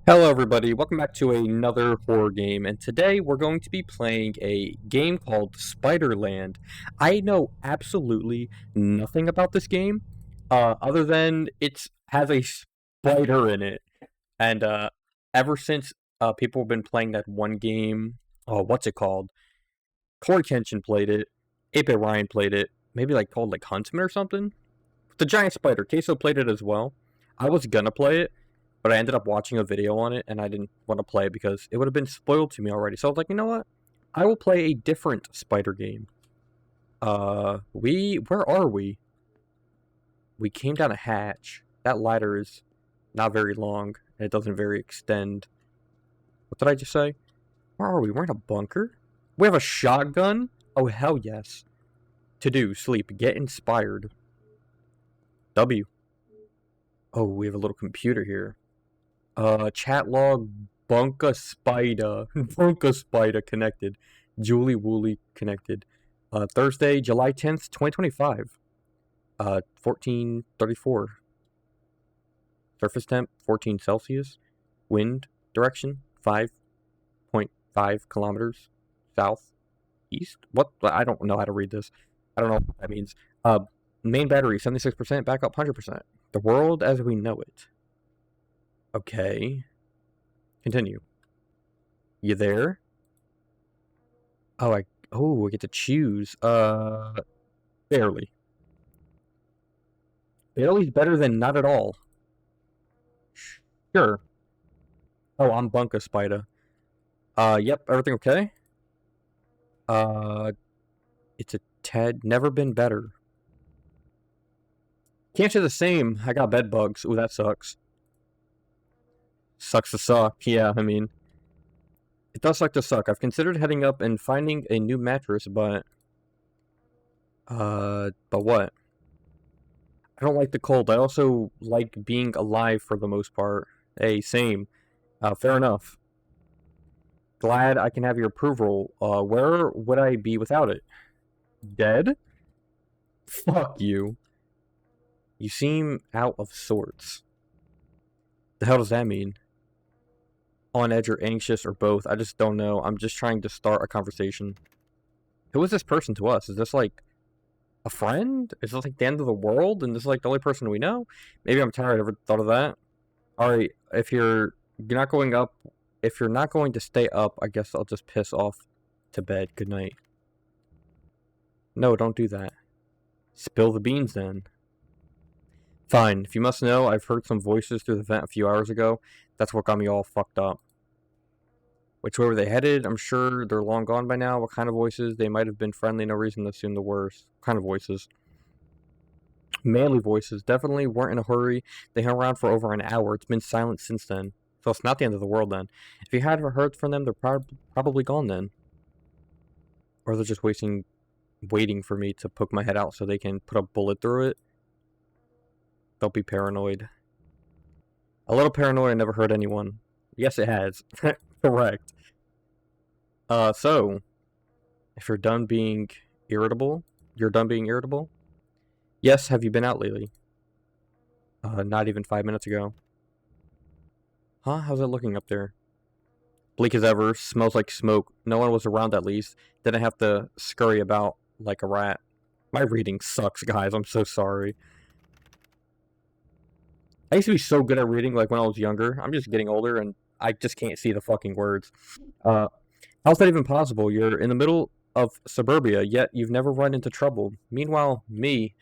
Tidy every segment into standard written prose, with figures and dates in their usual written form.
Hello everybody, welcome back to another horror game, and today we're going to be playing a game called Spiderland. I know absolutely nothing about this game, other than it has a spider in it, and ever since people have been playing that one game, what's it called? Corey Kenshin played it, Ape Ryan played it, maybe like called like Huntsman or something? The giant spider, Queso played it as well. I was gonna play it, but I ended up watching a video on it and I didn't want to play it because it would have been spoiled to me already. So I was like, you know what? I will play a different spider game. Where are we? We came down a hatch. That ladder is not very long and it doesn't very extend. What did I just say? Where are we? We're in a bunker? We have a shotgun? Oh, hell yes. To do, sleep, get inspired. W. Oh, we have a little computer here. Chat log Bunka Spider. Bunka Spider connected. Julie Wooly connected. Thursday, July 10th, 2025. 1434. Surface temp, 14 Celsius. Wind direction, 5.5 kilometers south east. What? I don't know how to read this. I don't know what that means. Main battery, 76%. Backup, 100%. The world as we know it. Okay. Continue. You there? I get to choose. Barely. Barely's better than not at all. Sure. Oh, I'm Bunka Spider. Yep, everything okay? Uh, it's a Ted. Never been better. Can't say the same. I got bed bugs. Ooh, that sucks. Sucks to suck. Yeah, I mean, it does suck to suck. I've considered heading up and finding a new mattress, but what? I don't like the cold. I also like being alive for the most part. Hey, same. Fair enough. Glad I can have your approval. Where would I be without it? Dead? Fuck you. You seem out of sorts. The hell does that mean? On edge or anxious or both? I just don't know. I'm just trying to start a conversation. Who is this person to us? Is this like a friend? Is this like the end of the world and this is like the only person we know? Maybe I'm tired. Ever thought of that? Alright, if you're not going up, if you're not going to stay up, I guess I'll just piss off to bed. Good night. No, don't do that. Spill the beans then. Fine. If you must know, I've heard some voices through the vent a few hours ago. That's what got me all fucked up. Which way were they headed? I'm sure they're long gone by now. What kind of voices? They might have been friendly, no reason to assume the worst. What kind of voices? Manly voices. Definitely weren't in a hurry. They hung around for over an hour. It's been silent since then. So it's not the end of the world then. If you hadn't heard from them, they're probably gone then. Or they're just waiting for me to poke my head out so they can put a bullet through it. Don't be paranoid. A little paranoid, I never hurt anyone. Yes, it has. Correct. So, if you're done being irritable, you're done being irritable? Yes, have you been out lately? Not even 5 minutes ago. Huh? How's it looking up there? Bleak as ever, smells like smoke. No one was around at least. Didn't have to scurry about like a rat. My reading sucks, guys. I'm so sorry. I used to be so good at reading like when I was younger. I'm just getting older and I just can't see the fucking words. Uh, how's that even possible? You're in the middle of suburbia, yet you've never run into trouble. Meanwhile, me,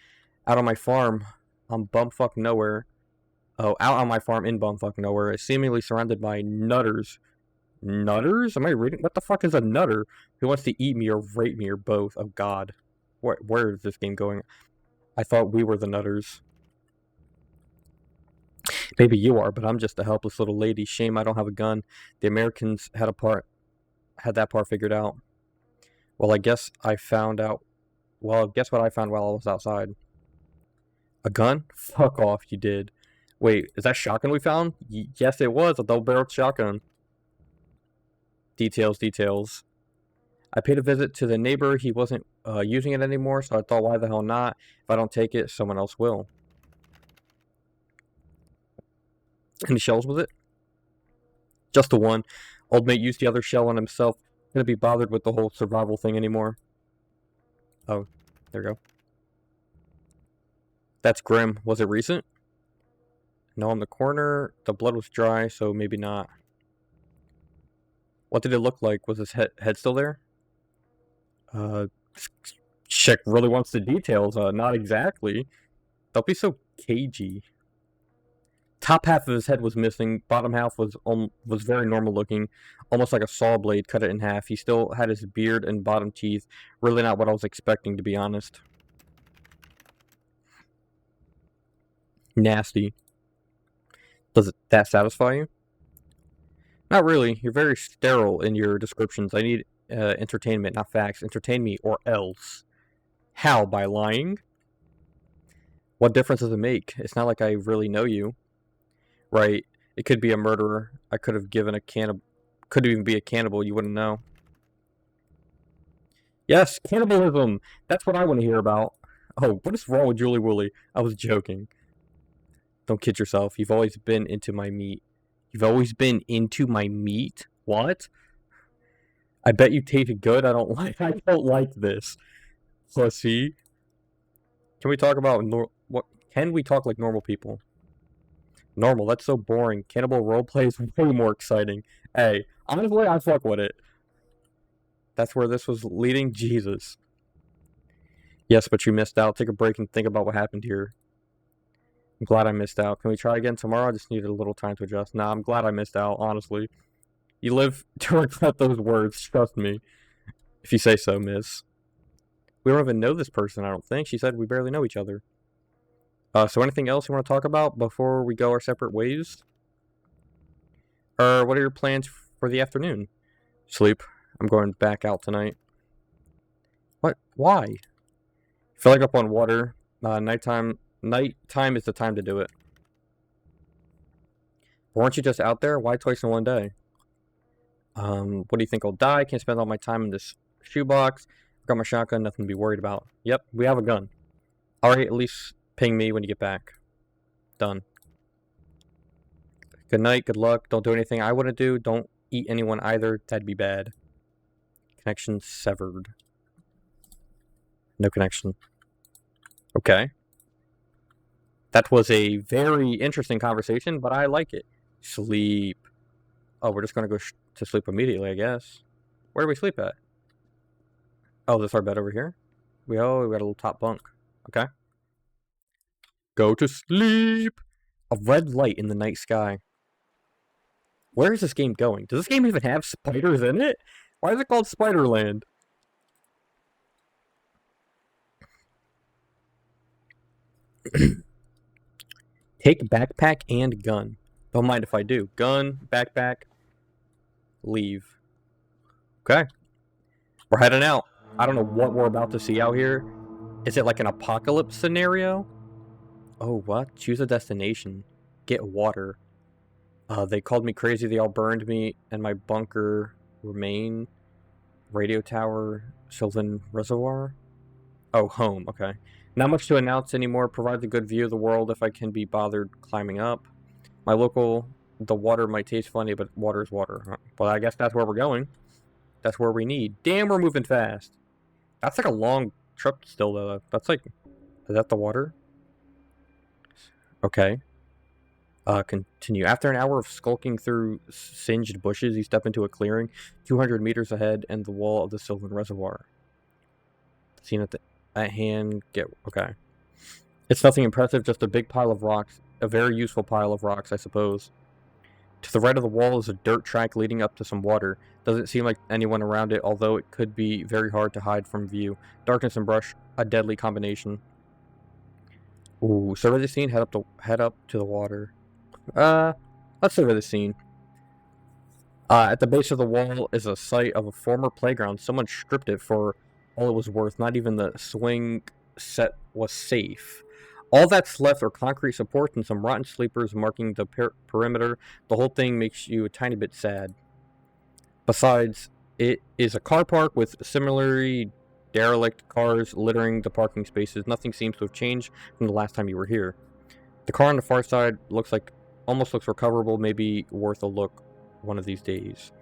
out on my farm, on bumfuck nowhere. Oh, out on my farm in bumfuck nowhere, is seemingly surrounded by nutters. Nutters? Am I reading? What the fuck is a nutter who wants to eat me or rape me or both? Oh god. Where is this game going? I thought we were the nutters. Maybe you are, but I'm just a helpless little lady. Shame I don't have a gun. The Americans had that part figured out. Well, I guess I found out. Well, guess what I found while I was outside? A gun? Fuck off, you did. Wait, is that shotgun we found? Yes, it was a double-barreled shotgun. Details, details. I paid a visit to the neighbor. He wasn't using it anymore, so I thought, why the hell not? If I don't take it, someone else will. Any shells with it? Just the one. Old mate used the other shell on himself. Couldn't be bothered with the whole survival thing anymore. Oh, there we go. That's grim. Was it recent? No, on the corner. The blood was dry, so maybe not. What did it look like? Was his head still there? Chick really wants the details. Not exactly. Don't be so cagey. Top half of his head was missing. Bottom half was very normal looking, almost like a saw blade cut it in half. He still had his beard and bottom teeth. Really not what I was expecting, to be honest. Nasty. Does that satisfy you? Not really. You're very sterile in your descriptions. I need entertainment, not facts. Entertain me, or else. How? By lying? What difference does it make? It's not like I really know you. Right. It could be a murderer. I could have given a cannibal. Could even be a cannibal. You wouldn't know. Yes, cannibalism. That's what I want to hear about. Oh, what is wrong with Julie Woolley? I was joking. Don't kid yourself. You've always been into my meat. You've always been into my meat? What? I bet you tasted good. I don't like this. Pussy. Can we talk about what? Can we talk like normal people? Normal. That's so boring. Cannibal roleplay is way more exciting. Hey, honestly, I fuck with it. That's where this was leading. Jesus. Yes, but you missed out. Take a break and think about what happened here. I'm glad I missed out. Can we try again tomorrow? I just needed a little time to adjust. Nah, I'm glad I missed out, honestly. You live to regret those words, trust me. If you say so, miss. We don't even know this person, I don't think. She said we barely know each other. So anything else you want to talk about before we go our separate ways? What are your plans for the afternoon? Sleep. I'm going back out tonight. What? Why? Filling up on water. Nighttime is the time to do it. Weren't you just out there? Why twice in one day? What do you think? I'll die? Can't spend all my time in this shoebox. Got my shotgun, nothing to be worried about. Yep, we have a gun. Alright, at least ping me when you get back. Done. Good night, good luck. Don't do anything I wouldn't do. Don't eat anyone either. That'd be bad. Connection severed. No connection. Okay. That was a very interesting conversation, but I like it. Sleep. Oh, we're just going to go to sleep immediately, I guess. Where do we sleep at? Oh, this is our bed over here? We got a little top bunk. Okay. Go to sleep! A red light in the night sky. Where is this game going? Does this game even have spiders in it? Why is it called Spiderland? Take backpack and gun. Don't mind if I do. Gun, backpack, leave. Okay. We're heading out. I don't know what we're about to see out here. Is it like an apocalypse scenario? Oh, what? Choose a destination. Get water. They called me crazy. They all burned me and my bunker remain. Radio tower, Sylvan Reservoir. Oh, home. Okay. Not much to announce anymore. Provides a good view of the world if I can be bothered climbing up. My local, the water might taste funny, but water is water. Well, I guess that's where we're going. That's where we need. Damn, we're moving fast. That's like a long trip still, though. That's like, is that the water? Okay. Continue. After an hour of skulking through singed bushes, you step into a clearing 200 meters ahead and the wall of the Sylvan Reservoir. Seen at hand. Okay. It's nothing impressive, just a big pile of rocks. A very useful pile of rocks, I suppose. To the right of the wall is a dirt track leading up to some water. Doesn't seem like anyone around it, although it could be very hard to hide from view. Darkness and brush, a deadly combination. Ooh, survey the scene, head up to the water. Let's survey the scene. At the base of the wall is a site of a former playground. Someone stripped it for all it was worth. Not even the swing set was safe. All that's left are concrete supports and some rotten sleepers marking the perimeter. The whole thing makes you a tiny bit sad. Besides, it is a car park with similarly derelict cars littering the parking spaces. Nothing seems to have changed from the last time you were here. The car on the far side almost looks recoverable, maybe worth a look one of these days.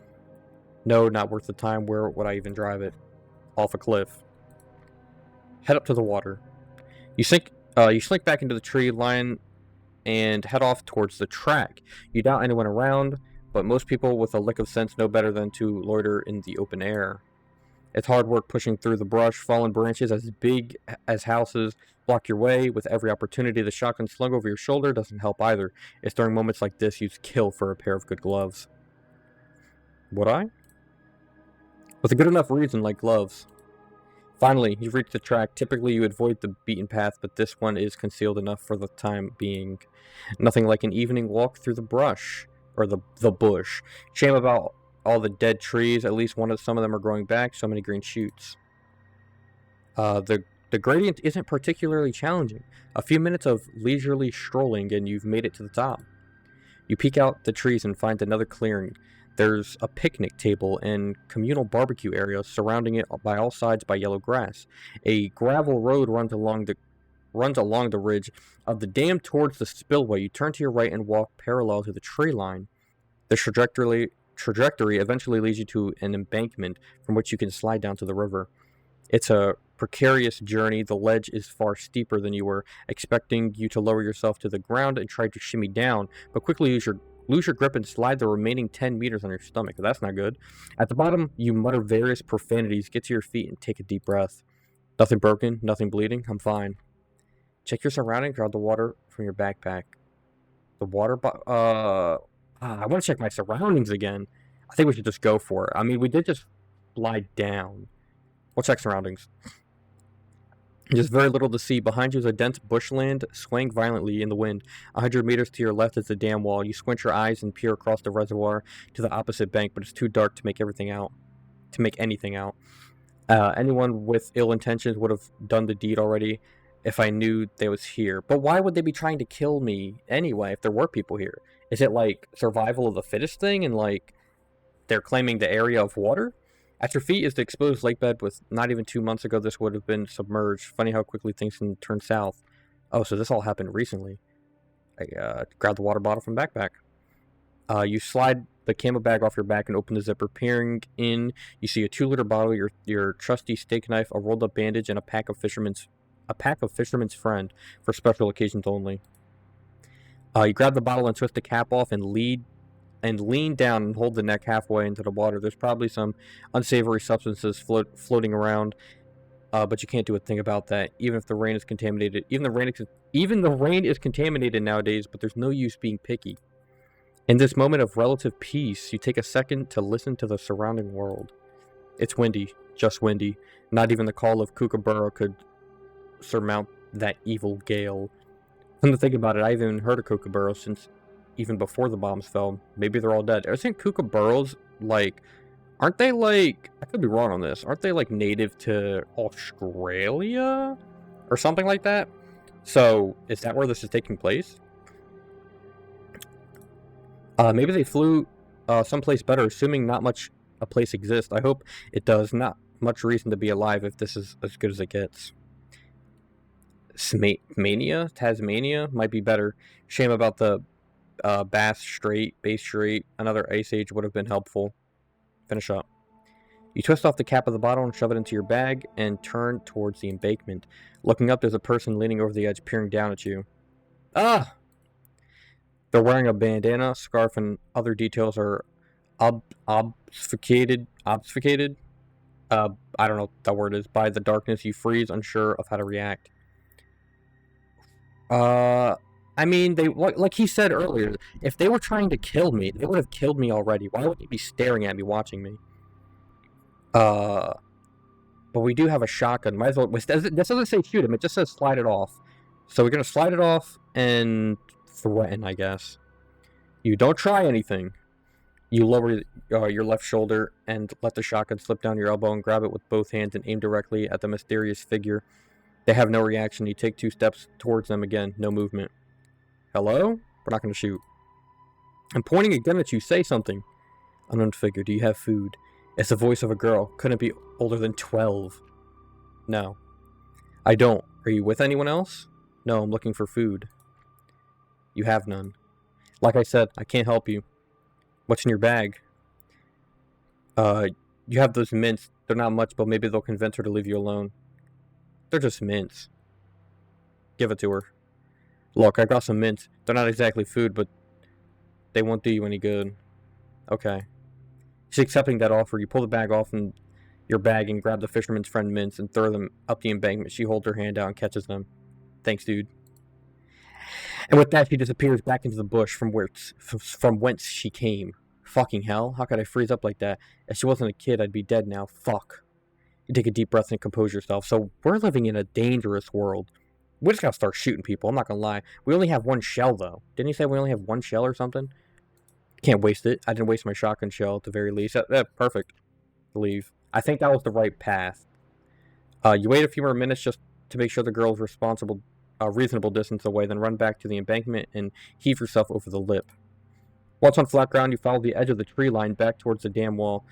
No, not worth the time. Where would I even drive it? Off a cliff. Head up to the water. You slink back into the tree line and head off towards the track. You doubt anyone around, but most people with a lick of sense know better than to loiter in the open air. It's hard work pushing through the brush. Fallen branches as big as houses block your way. With every opportunity, the shotgun slung over your shoulder doesn't help either. It's during moments like this you'd kill for a pair of good gloves. Would I? With a good enough reason, like gloves. Finally, you've reached the track. Typically, you avoid the beaten path, but this one is concealed enough for the time being. Nothing like an evening walk through the brush, or the bush. Shame about all the dead trees. At least some of them are growing back. So many green shoots. The gradient isn't particularly challenging. A few minutes of leisurely strolling, and you've made it to the top. You peek out the trees and find another clearing. There's a picnic table and communal barbecue area surrounding it by all sides by yellow grass. A gravel road runs along the ridge of the dam towards the spillway. You turn to your right and walk parallel to the tree line. The trajectory eventually leads you to an embankment from which you can slide down to the river. It's a precarious journey. The ledge is far steeper than you were expecting. You to lower yourself to the ground and try to shimmy down, but quickly lose your grip and slide the remaining 10 meters on your stomach. That's not good. At the bottom, you mutter various profanities, get to your feet, and take a deep breath. Nothing broken, nothing bleeding, I'm fine. Check your surroundings, grab the water from your backpack. The water I want to check my surroundings again. I think we should just go for it. I mean, we did just lie down. We'll check surroundings. There's very little to see. Behind you is a dense bushland swaying violently in the wind. 100 meters to your left is the dam wall. You squint your eyes and peer across the reservoir to the opposite bank, but it's too dark to make anything out. Anyone with ill intentions would have done the deed already if I knew they was here. But why would they be trying to kill me anyway if there were people here? Is it like survival of the fittest thing and like they're claiming the area of water? At your feet is the exposed lake bed. With not even 2 months ago, this would have been submerged. Funny how quickly things can turn south. Oh, so this all happened recently. I grabbed the water bottle from backpack. You slide the camo bag off your back and open the zipper. Peering in, you see a 2-liter bottle, your trusty steak knife, a rolled up bandage, and a pack of Fisherman's Friend for special occasions only. You grab the bottle and twist the cap off and lean down and hold the neck halfway into the water. There's probably some unsavory substances floating around, but you can't do a thing about that. Even if the rain is contaminated, even the rain is contaminated nowadays. But there's no use being picky. In this moment of relative peace, you take a second to listen to the surrounding world. It's windy, just windy. Not even the call of Kookaburra could surmount that evil gale. Come to think about it, I haven't even heard of Kookaburra since even before the bombs fell. Maybe they're all dead. I think Kookaburras, like, aren't they like, I could be wrong on this, aren't they like native to Australia? Or something like that? So, is that where this is taking place? Maybe they flew someplace better, assuming not much a place exists. I hope it does. Not much reason to be alive if this is as good as it gets. Tasmania might be better. Shame about the Bass Strait. Another ice age would have been helpful. Finish up. You twist off the cap of the bottle and shove it into your bag and turn towards the embankment. Looking up, there's a person leaning over the edge, peering down at you. Ah! They're wearing a bandana, scarf, and other details are obfuscated. I don't know what that word is. By the darkness, you freeze, unsure of how to react. I mean, they like he said earlier, if they were trying to kill me, they would have killed me already. Why would they be staring at me, watching me? But we do have a shotgun. Might as well. This doesn't say shoot him. It just says slide it off. So we're gonna slide it off and threaten, I guess. You don't try anything. You lower your left shoulder and let the shotgun slip down your elbow and grab it with both hands and aim directly at the mysterious figure. They have no reaction. You take 2 steps towards them again. No movement. Hello? We're not going to shoot. I'm pointing again at you. Say something. Unknown figure. Do you have food? It's the voice of a girl. Couldn't be older than 12. No. I don't. Are you with anyone else? No, I'm looking for food. You have none. Like I said, I can't help you. What's in your bag? You have those mints. They're not much, but maybe they'll convince her to leave you alone. They're just mints. Give it to her. Look, I got some mints. They're not exactly food, but they won't do you any good. Okay. She's accepting that offer. You pull the bag off from your bag and grab the fisherman's friend mints and throw them up the embankment. She holds her hand out and catches them. Thanks, dude. And with that, she disappears back into the bush from whence she came. Fucking hell, how could I freeze up like that? If she wasn't a kid, I'd be dead now. Fuck. You take a deep breath and compose yourself. So we're living in a dangerous world. We just gotta start shooting people, I'm not gonna lie. We only have one shell, though. Didn't he say we only have one shell or something? Can't waste it. I didn't waste my shotgun shell at the very least. Perfect. Leave. I think that was the right path. You wait a few more minutes just to make sure the girl is responsible, reasonable distance away, then run back to the embankment and heave yourself over the lip. Once on flat ground, you follow the edge of the tree line back towards the dam wall.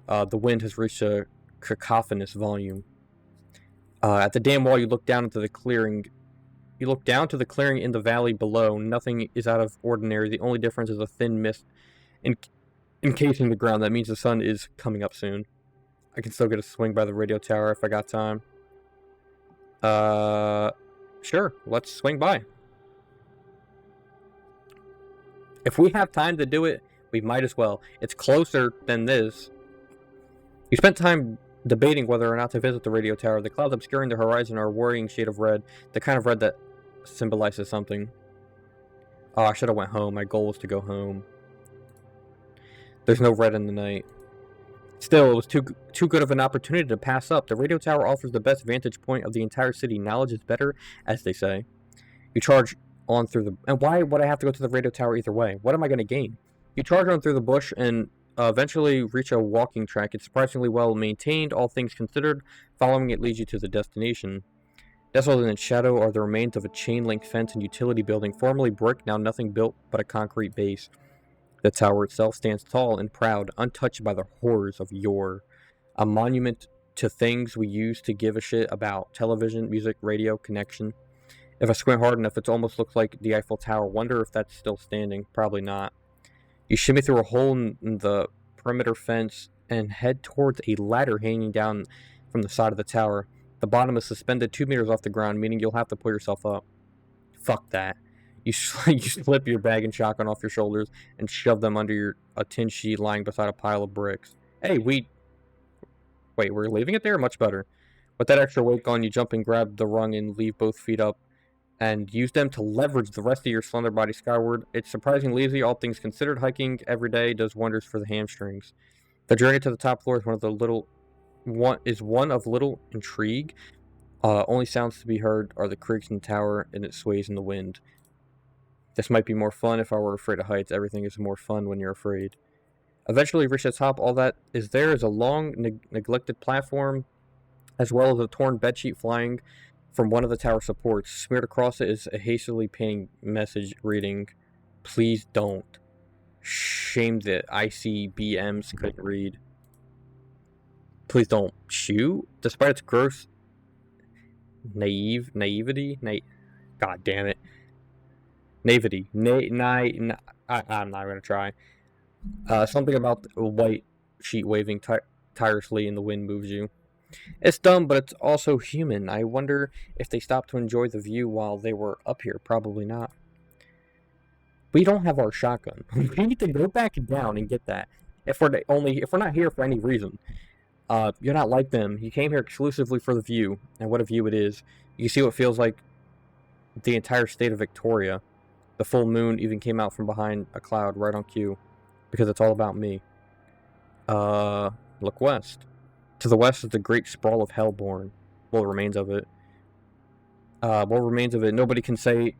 The wind has reached a cacophonous volume. At the dam wall, you look down into the clearing. You look down to the clearing in the valley below. Nothing is out of ordinary. The only difference is a thin mist encasing the ground. That means the sun is coming up soon. I can still get a swing by the radio tower if I got time. Sure. Let's swing by. If we have time to do it, we might as well. It's closer than this. You spent time debating whether or not to visit the radio tower. The clouds obscuring the horizon are a worrying shade of red, the kind of red that symbolizes something. Oh, I should have went home. My goal was to go home. There's no red in the night. Still, it was too good of an opportunity to pass up. The radio tower offers the best vantage point of the entire city. Knowledge is better, as they say. You charge on through the... And why would I have to go to the radio tower either way? What am I going to gain? You charge on through the bush and eventually reach a walking track. It's surprisingly well maintained, all things considered. Following it leads you to the destination. Nestled in its shadow are the remains of a chain-link fence and utility building, formerly brick, now nothing built but a concrete base. The tower itself stands tall and proud, untouched by the horrors of yore. A monument to things we used to give a shit about. Television, music, radio, connection. If I squint hard enough, it almost looks like the Eiffel Tower. Wonder if that's still standing. Probably not. You shimmy through a hole in the perimeter fence and head towards a ladder hanging down from the side of the tower. The bottom is suspended 2 meters off the ground, meaning you'll have to pull yourself up. Fuck that. You slip your bag and shotgun off your shoulders and shove them under a tin sheet lying beside a pile of bricks. Hey, wait, we're leaving it there? Much better. With that extra weight gone, you jump and grab the rung and leave both feet up and use them to leverage the rest of your slender body skyward. It's surprisingly easy, all things considered. Hiking every day does wonders for the hamstrings. The journey to the top floor is one of little intrigue. Only sounds to be heard are the creaks in the tower, and it sways in the wind. This might be more fun if I were afraid of heights. Everything is more fun when you're afraid. Eventually, you reach the top. All that is there is a long, neglected platform, as well as a torn bedsheet flying from one of the tower supports. Smeared across it is a hastily painted message reading, "Please don't." Shame that ICBMs couldn't read. Please don't shoot. Despite its gross naivety. God damn it. Naivety. I'm not gonna try. Something about the white sheet waving tirelessly in the wind moves you. It's dumb, but it's also human. I wonder if they stopped to enjoy the view while they were up here. Probably not. We don't have our shotgun. We need to go back down and get that. If we're not here for any reason. You're not like them. You came here exclusively for the view, and what a view it is. You see what feels like the entire state of Victoria. The full moon even came out from behind a cloud right on cue, because it's all about me. Look west. To the west is the great sprawl of Hellborn. Well, remains of it. Nobody can say.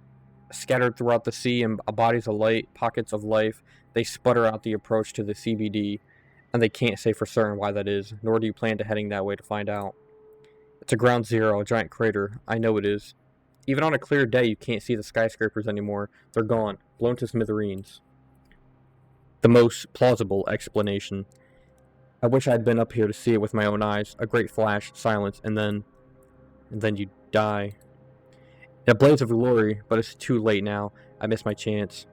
Scattered throughout the sea and bodies of light, pockets of life, they sputter out the approach to the CBD, and they can't say for certain why that is, nor do you plan to heading that way to find out. It's a ground zero, a giant crater. I know it is. Even on a clear day, you can't see the skyscrapers anymore. They're gone, blown to smithereens. The most plausible explanation. I wish I'd been up here to see it with my own eyes. A great flash, silence, and then you die. In a blaze of glory, but it's too late now. I missed my chance.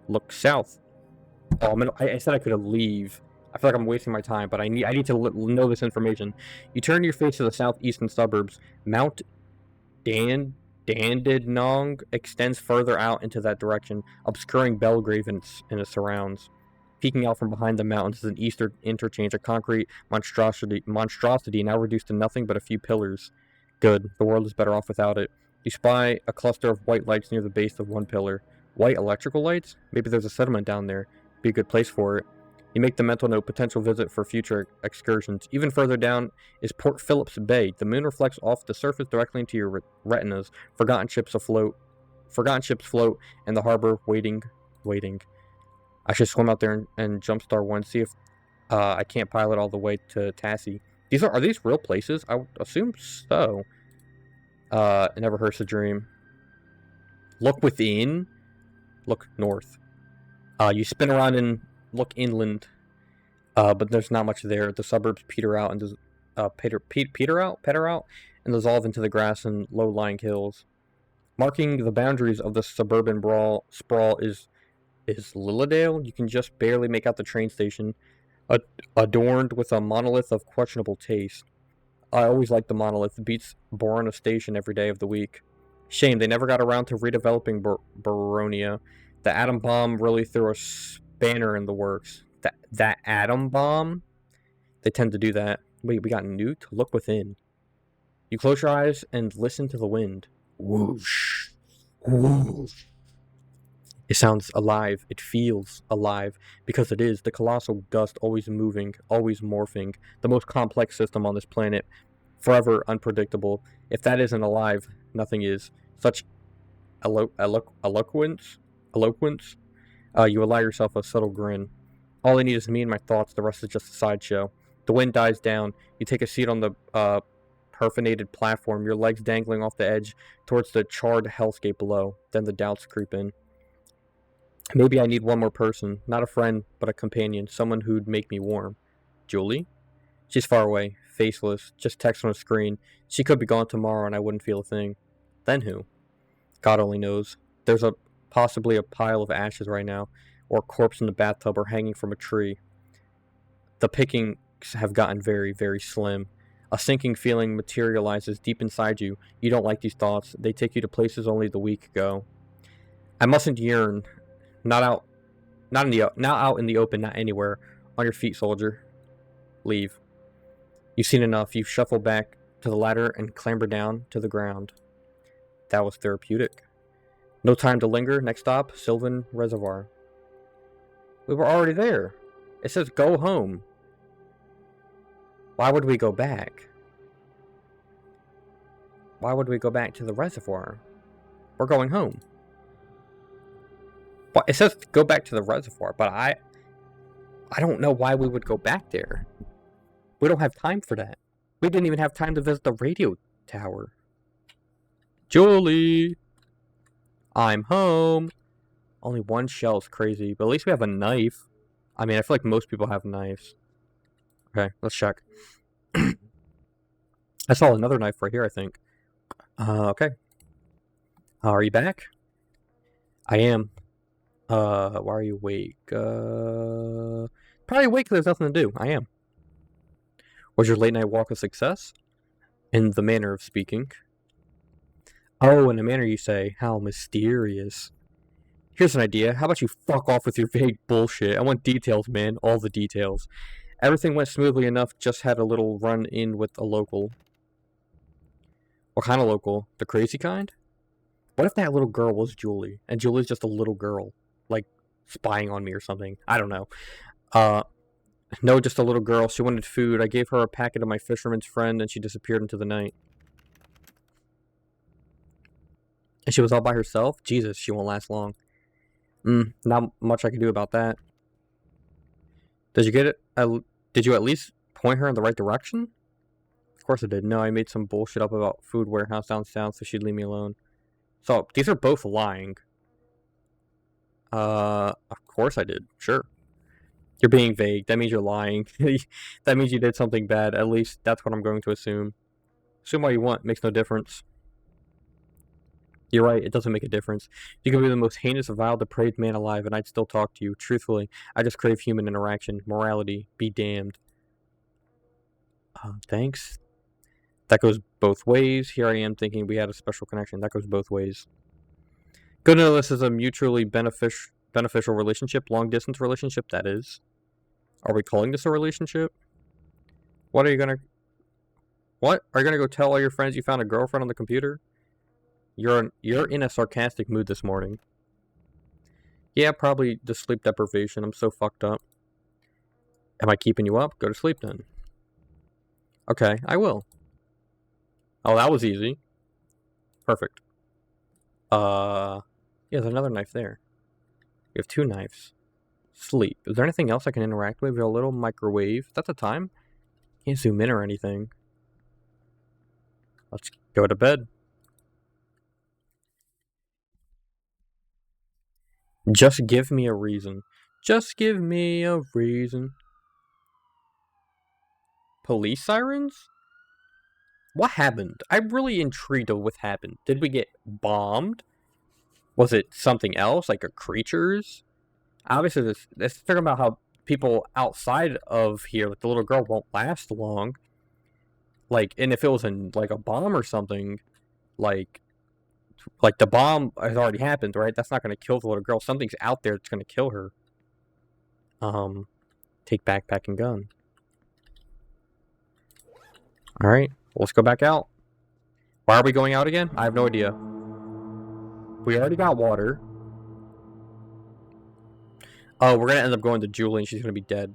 Look south. Oh, I said I could leave. I feel like I'm wasting my time, but I need to know this information. You turn your face to the southeastern suburbs. Mount Dandenong extends further out into that direction, obscuring Belgrave and its surrounds. Peeking out from behind the mountains is an eastern interchange, a concrete monstrosity now reduced to nothing but a few pillars. Good. The world is better off without it. You spy a cluster of white lights near the base of one pillar. White electrical lights? Maybe there's a settlement down there. Be a good place for it. You make the mental note, potential visit for future excursions. Even further down is Port Phillips Bay. The moon reflects off the surface directly into your retinas. Forgotten ships float, and the harbor waiting. I should swim out there and jumpstart one, see if I can't pilot all the way to Tassie. Are these real places? I would assume so. It never hurts to dream. Look within. Look north. You spin around and look inland, but there's not much there. The suburbs peter out and dissolve into the grass and low-lying hills. Marking the boundaries of the suburban sprawl is Lilydale. You can just barely make out the train station, adorned with a monolith of questionable taste. I always liked the monolith. It beats Borona Station every day of the week. Shame they never got around to redeveloping Baronia. The atom bomb really threw a spanner in the works. That atom bomb? They tend to do that. Wait, we got nuked? Look within. You close your eyes and listen to the wind. Whoosh. Whoosh. It sounds alive. It feels alive. Because it is. The colossal dust always moving, always morphing. The most complex system on this planet. Forever unpredictable. If that isn't alive, nothing is. Such eloquence. You allow yourself a subtle grin. All I need is me and my thoughts. The rest is just a sideshow. The wind dies down. You take a seat on the perforated platform, your legs dangling off the edge towards the charred hellscape below. Then the doubts creep in. Maybe I need one more person. Not a friend, but a companion. Someone who'd make me warm. Julie? She's far away. Faceless. Just text on a screen. She could be gone tomorrow and I wouldn't feel a thing. Then who? God only knows. There's possibly a pile of ashes right now, or a corpse in the bathtub, or hanging from a tree. The pickings have gotten very, very slim. A sinking feeling materializes deep inside you. You don't like these thoughts. They take you to places only the weak go. I mustn't yearn. Not out in the open, not anywhere. On your feet, soldier. Leave. You've seen enough. You shuffle back to the ladder and clamber down to the ground. That was therapeutic. No time to linger. Next stop, Sylvan Reservoir. We were already there. It says go home. Why would we go back? Why would we go back to the reservoir? We're going home. But it says go back to the reservoir, but I don't know why we would go back there. We don't have time for that. We didn't even have time to visit the radio tower. Julie! I'm home. Only one shell is crazy, but at least we have a knife. I mean, I feel like most people have knives. Okay, let's check. I saw another knife right here, I think. Okay. Are you back? I am. Why are you awake? Probably awake because there's nothing to do. I am. Was your late night walk a success? In the manner of speaking. Oh, in a manner you say. How mysterious. Here's an idea. How about you fuck off with your vague bullshit? I want details, man. All the details. Everything went smoothly enough. Just had a little run-in with a local. What kind of local? The crazy kind? What if that little girl was Julie? And Julie's just a little girl. Like, spying on me or something. I don't know. No, just a little girl. She wanted food. I gave her a packet of my fisherman's friend, and she disappeared into the night. And she was all by herself? Jesus, she won't last long. Not much I can do about that. Did you get it? Did you at least point her in the right direction? Of course I did. No, I made some bullshit up about food warehouse down south so she'd leave me alone. So, these are both lying. Of course I did. Sure. You're being vague. That means you're lying. That means you did something bad. At least that's what I'm going to assume. Assume what you want. Makes no difference. You're right, it doesn't make a difference. You could be the most heinous, vile, depraved man alive, and I'd still talk to you. Truthfully, I just crave human interaction. Morality, be damned. Thanks. That goes both ways. Here I am thinking we had a special connection. That goes both ways. Good to know this is a mutually beneficial relationship, long-distance relationship, that is. Are we calling this a relationship? What are you gonna... What? Are you gonna go tell all your friends you found a girlfriend on the computer? You're in a sarcastic mood this morning. Yeah, probably the sleep deprivation. I'm so fucked up. Am I keeping you up? Go to sleep then. Okay, I will. Oh, that was easy. Perfect. Yeah, there's another knife there. We have 2 knives. Sleep. Is there anything else I can interact with? We have a little microwave. That's a time. Can't zoom in or anything. Let's go to bed. Just give me a reason. Just give me a reason. Police sirens? What happened? I'm really intrigued of what happened. Did we get bombed? Was it something else, like a creatures? Obviously, this talking about how people outside of here, like the little girl, won't last long. Like, and if it was in like a bomb or something, like the bomb has already happened, right? That's not going to kill the little girl. Something's out there that's going to kill her. Take backpack and gun. All right, let's go back out. Why are we going out again? I have no idea. We already got water. Oh, we're going to end up going to Julie and she's going to be dead.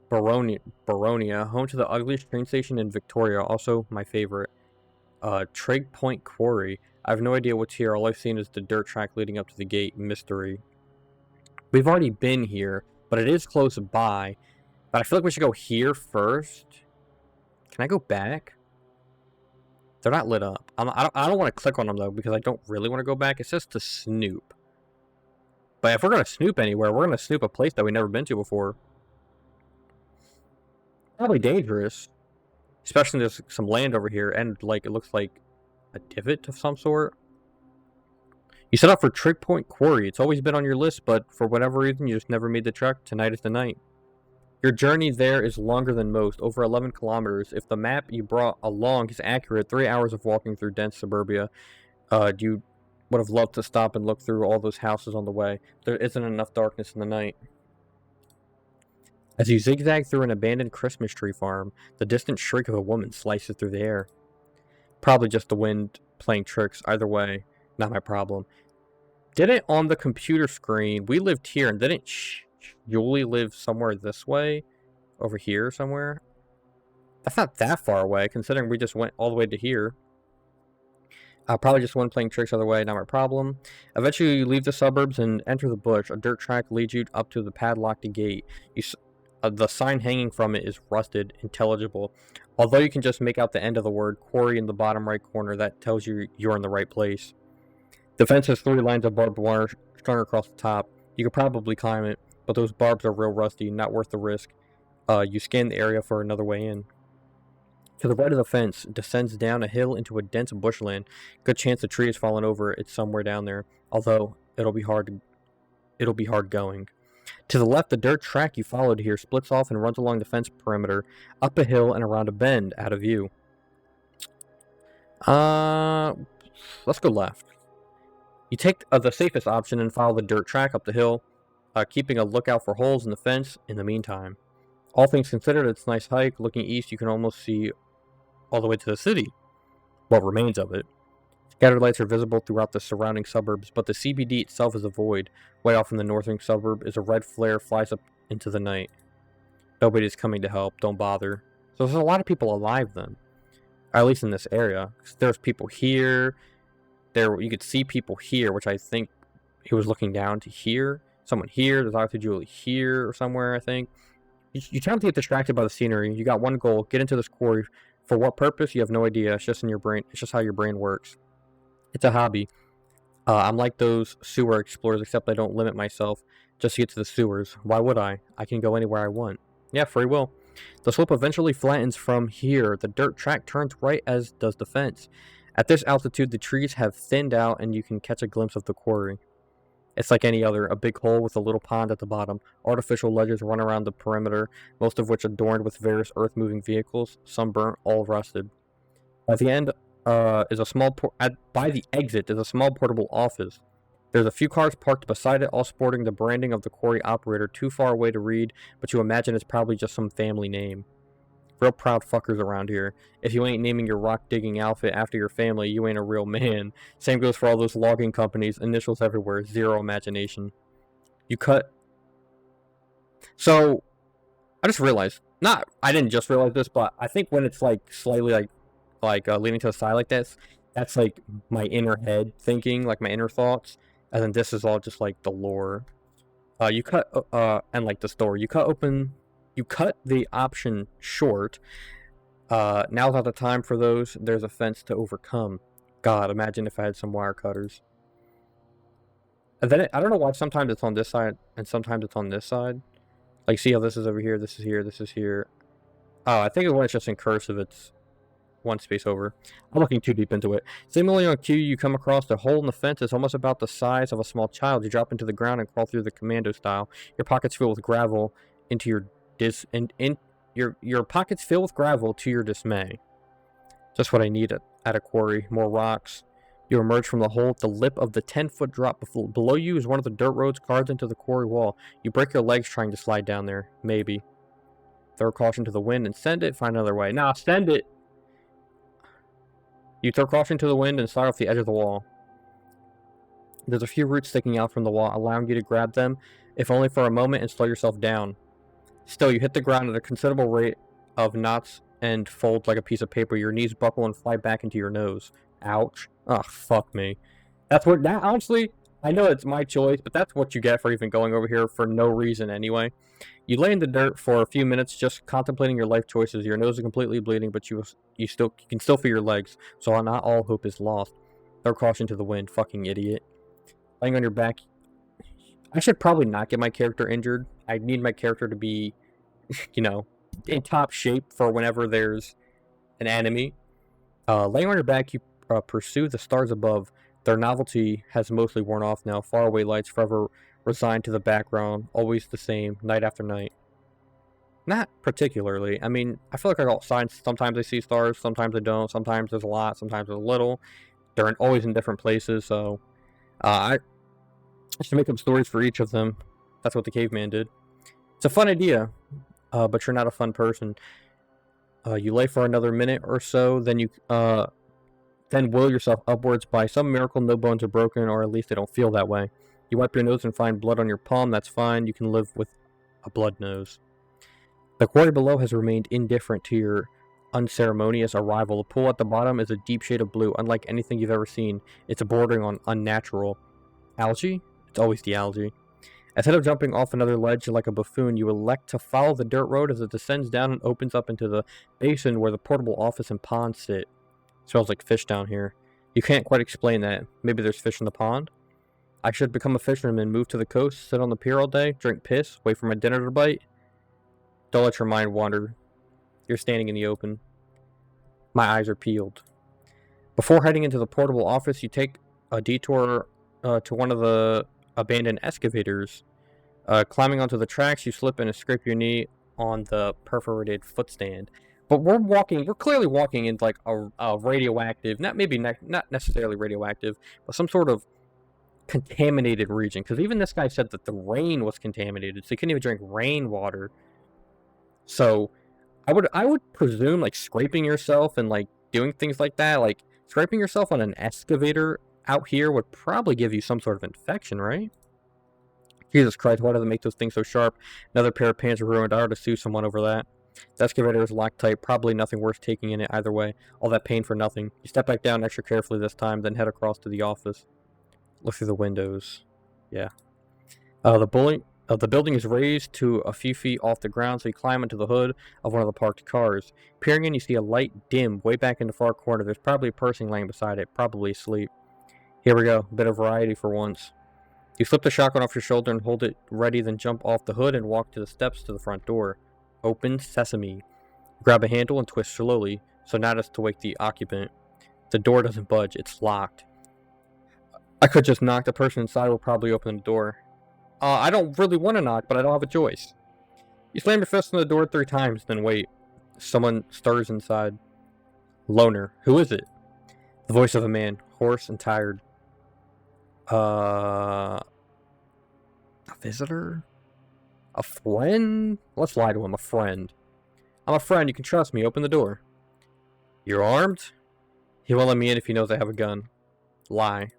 Baronia, home to the ugliest train station in Victoria. Also, my favorite. Trig Point Quarry. I have no idea what's here. All I've seen is the dirt track leading up to the gate. Mystery. We've already been here, but it is close by. But I feel like we should go here first. Can I go back? They're not lit up. I don't want to click on them, though, because I don't really want to go back. It says to snoop. But if we're going to snoop anywhere, we're going to snoop a place that we've never been to before. Probably dangerous. Especially there's some land over here, and like it looks like a divot of some sort. You set up for Trig Point Quarry. It's always been on your list, but for whatever reason, you just never made the trek. Tonight is the night. Your journey there is longer than most, over 11 kilometers. If the map you brought along is accurate, 3 hours of walking through dense suburbia. You would have loved to stop and look through all those houses on the way. There isn't enough darkness in the night. As you zigzag through an abandoned Christmas tree farm, the distant shriek of a woman slices through the air. Probably just the wind playing tricks. Either way, not my problem. Didn't on the computer screen, we lived here, and didn't Julie live somewhere this way? Over here somewhere? That's not that far away, considering we just went all the way to here. Probably just one playing tricks other way, not my problem. Eventually, you leave the suburbs and enter the bush. A dirt track leads you up to the padlocked gate. The sign hanging from it is rusted, intelligible. Although you can just make out the end of the word quarry in the bottom right corner, that tells you you're in the right place. The fence has 3 lines of barbed wire strung across the top. You could probably climb it, but those barbs are real rusty, not worth the risk. You scan the area for another way in. To the right of the fence, descends down a hill into a dense bushland. Good chance the tree has fallen over. It's somewhere down there, although it'll be hard going. To the left, the dirt track you followed here splits off and runs along the fence perimeter, up a hill and around a bend, out of view. Let's go left. You take the safest option and follow the dirt track up the hill, keeping a lookout for holes in the fence in the meantime. All things considered, it's a nice hike. Looking east, you can almost see all the way to the city. What remains of it. Scattered lights are visible throughout the surrounding suburbs, but the CBD itself is a void. Way off in the northern suburb is a red flare flies up into the night. Nobody's coming to help, don't bother. So there's a lot of people alive then. Or at least in this area. There's people here. You could see people here, which I think he was looking down to here. Someone here. There's obviously Julie here or somewhere, I think. You try not to get distracted by the scenery. You got one goal, get into this quarry. For what purpose? You have no idea. It's just in your brain. It's just how your brain works. It's a hobby. I'm like those sewer explorers, except I don't limit myself just to get to the sewers. Why would I? I can go anywhere I want. Yeah, free will. The slope eventually flattens from here. The dirt track turns right, as does the fence. At this altitude, the trees have thinned out and you can catch a glimpse of the quarry. It's like any other, a big hole with a little pond at the bottom. Artificial ledges run around the perimeter, most of which adorned with various earth-moving vehicles, some burnt, all rusted. By the end is a small by the exit is a small portable office. There's a few cars parked beside it, all sporting the branding of the quarry operator, too far away to read, but you imagine it's probably just some family name. Real proud fuckers around here. If you ain't naming your rock-digging outfit after your family, you ain't a real man. Same goes for all those logging companies. Initials everywhere. Zero imagination. You cut... So, I just realized. I didn't just realize this, but I think when it's like slightly leaning to the side like this, that's like my inner head thinking, like my inner thoughts. And then this is all just like the lore. You cut, and like the story. You cut the option short. Now's not the time for those. There's a fence to overcome. God, imagine if I had some wire cutters. And then I don't know why sometimes it's on this side and sometimes it's on this side. Like, see how this is over here, this is here, this is here. Oh, I think when it's just in cursive, it's one space over. I'm looking too deep into it. Similarly on cue, you come across a hole in the fence. It's almost about the size of a small child. You drop into the ground and crawl through the commando style. Your pockets fill with gravel into your pockets fill with gravel to your dismay. Just what I need at a quarry. More rocks. You emerge from the hole at the lip of the 10-foot drop. Below you is one of the dirt roads carved into the quarry wall. You break your legs trying to slide down there. Maybe. Throw caution to the wind and send it. Find another way. Nah, send it! You throw caution to the wind and slide off the edge of the wall. There's a few roots sticking out from the wall, allowing you to grab them, if only for a moment, and slow yourself down. Still, you hit the ground at a considerable rate of knots and fold like a piece of paper. Your knees buckle and fly back into your nose. Ouch. Oh, fuck me. Honestly, I know it's my choice, but that's what you get for even going over here for no reason anyway. You lay in the dirt for a few minutes just contemplating your life choices. Your nose is completely bleeding, but you can still feel your legs, so not all hope is lost. Throw caution to the wind, fucking idiot. Laying on your back, I should probably not get my character injured. I need my character to be, in top shape for whenever there's an enemy. Laying on your back, you pursue the stars above. Their novelty has mostly worn off now. Faraway lights forever resigned to the background, always the same, night after night. Not particularly. I mean, I feel like I got signs. Sometimes I see stars, sometimes I don't. Sometimes there's a lot, sometimes there's a little. They're always in different places, so I should make up stories for each of them. That's what the caveman did. It's a fun idea, but you're not a fun person. You lay for another minute or so, then you then will yourself upwards. By some miracle, no bones are broken, or at least they don't feel that way. You wipe your nose and find blood on your palm. That's fine. You can live with a blood nose. The quarry below has remained indifferent to your unceremonious arrival. The pool at the bottom is a deep shade of blue, unlike anything you've ever seen. It's bordering on unnatural. Algae? It's always the algae. Instead of jumping off another ledge like a buffoon, you elect to follow the dirt road as it descends down and opens up into the basin where the portable office and pond sit. It smells like fish down here. You can't quite explain that. Maybe there's fish in the pond? I should become a fisherman, move to the coast, sit on the pier all day, drink piss, wait for my dinner to bite. Don't let your mind wander. You're standing in the open. My eyes are peeled. Before heading into the portable office, you take a detour to one of the abandoned excavators. Climbing onto the tracks, you slip and scrape your knee on the perforated footstand. But we're clearly walking in like a radioactive, not necessarily radioactive, but some sort of contaminated region. Because even this guy said that the rain was contaminated, so you couldn't even drink rainwater. So I would presume like scraping yourself and like doing things like that, like scraping yourself on an excavator out here would probably give you some sort of infection, right? Jesus Christ, why do they make those things so sharp? Another pair of pants are ruined. I ought to sue someone over that. The excavator is locked tight. Probably nothing worth taking in it either way. All that pain for nothing. You step back down extra carefully this time, then head across to the office. Look through the windows. Yeah. The building is raised to a few feet off the ground, so you climb into the hood of one of the parked cars. Peering in, you see a light dim way back in the far corner. There's probably a person laying beside it, probably asleep. Here we go. A bit of variety for once. You flip the shotgun off your shoulder and hold it ready, then jump off the hood and walk to the steps to the front door. Open sesame. Grab a handle and twist slowly, so not as to wake the occupant. The door doesn't budge. It's locked. I could just knock. The person inside will probably open the door. I don't really want to knock, but I don't have a choice. You slam your fist on the door 3 times, then wait. Someone stirs inside. Loner. Who is it? The voice of a man, hoarse and tired. A visitor? A friend? Let's lie to him. A friend. I'm a friend. You can trust me. Open the door. You're armed? He won't let me in if he knows I have a gun. Lie.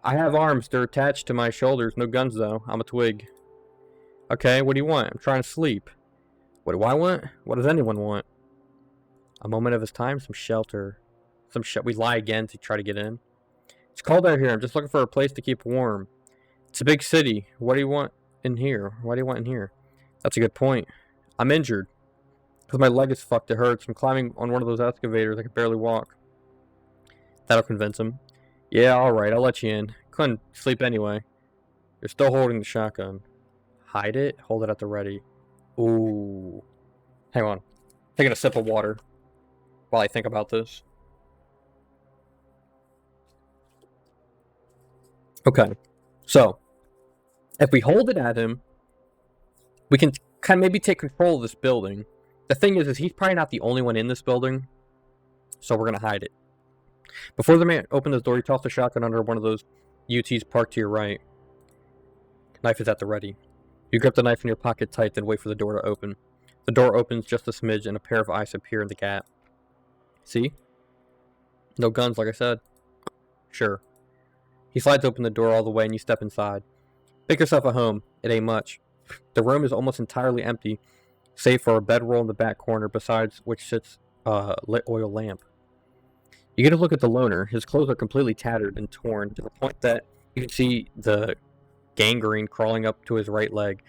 I have arms. They're attached to my shoulders. No guns, though. I'm a twig. Okay, what do you want? I'm trying to sleep. What do I want? What does anyone want? A moment of his time, some shelter. We lie again to try to get in. It's cold out here. I'm just looking for a place to keep warm. It's a big city. What do you want in here? Why do you want in here? That's a good point. I'm injured. Because my leg is fucked. It hurts. I'm climbing on one of those excavators. I can barely walk. That'll convince him. Yeah, alright. I'll let you in. Couldn't sleep anyway. You're still holding the shotgun. Hide it. Hold it at the ready. Ooh. Hang on. Taking a sip of water while I think about this. Okay. So, if we hold it at him, we can kind of maybe take control of this building. The thing is he's probably not the only one in this building, so we're going to hide it. Before the man opens the door, he tosses the shotgun under one of those UTs parked to your right. Knife is at the ready. You grip the knife in your pocket tight, then wait for the door to open. The door opens just a smidge, and a pair of eyes appear in the gap. See? No guns, like I said. Sure. He slides open the door all the way, and you step inside. Make yourself at home. It ain't much. The room is almost entirely empty, save for a bedroll in the back corner, besides which sits a lit oil lamp. You get a look at the loner. His clothes are completely tattered and torn, to the point that you can see the gangrene crawling up to his right leg.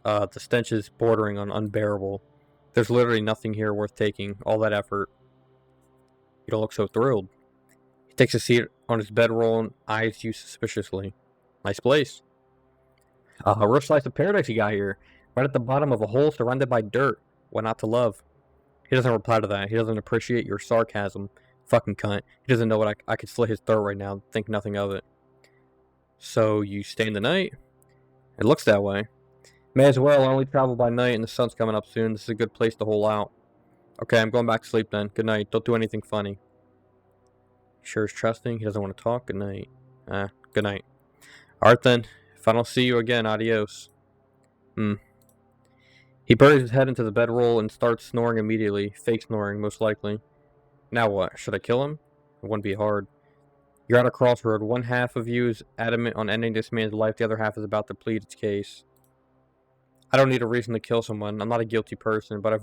The stench is bordering on unbearable. There's literally nothing here worth taking. All that effort. You don't look so thrilled. He takes a seat on his bedroll and eyes you suspiciously. Nice place. A real slice of paradise you got here. Right at the bottom of a hole surrounded by dirt. What not to love? He doesn't reply to that. He doesn't appreciate your sarcasm. Fucking cunt. He doesn't know what I could slit his throat right now. Think nothing of it. So, you stay in the night? It looks that way. May as well. I only travel by night and the sun's coming up soon. This is a good place to hole out. Okay, I'm going back to sleep then. Good night. Don't do anything funny. Sure is trusting. He doesn't want to talk. Good night. Good night. Alright then. If I don't see you again, adios. He buries his head into the bedroll and starts snoring immediately. Fake snoring, most likely. Now what? Should I kill him? It wouldn't be hard. You're at a crossroad. One half of you is adamant on ending this man's life. The other half is about to plead its case. I don't need a reason to kill someone. I'm not a guilty person, but I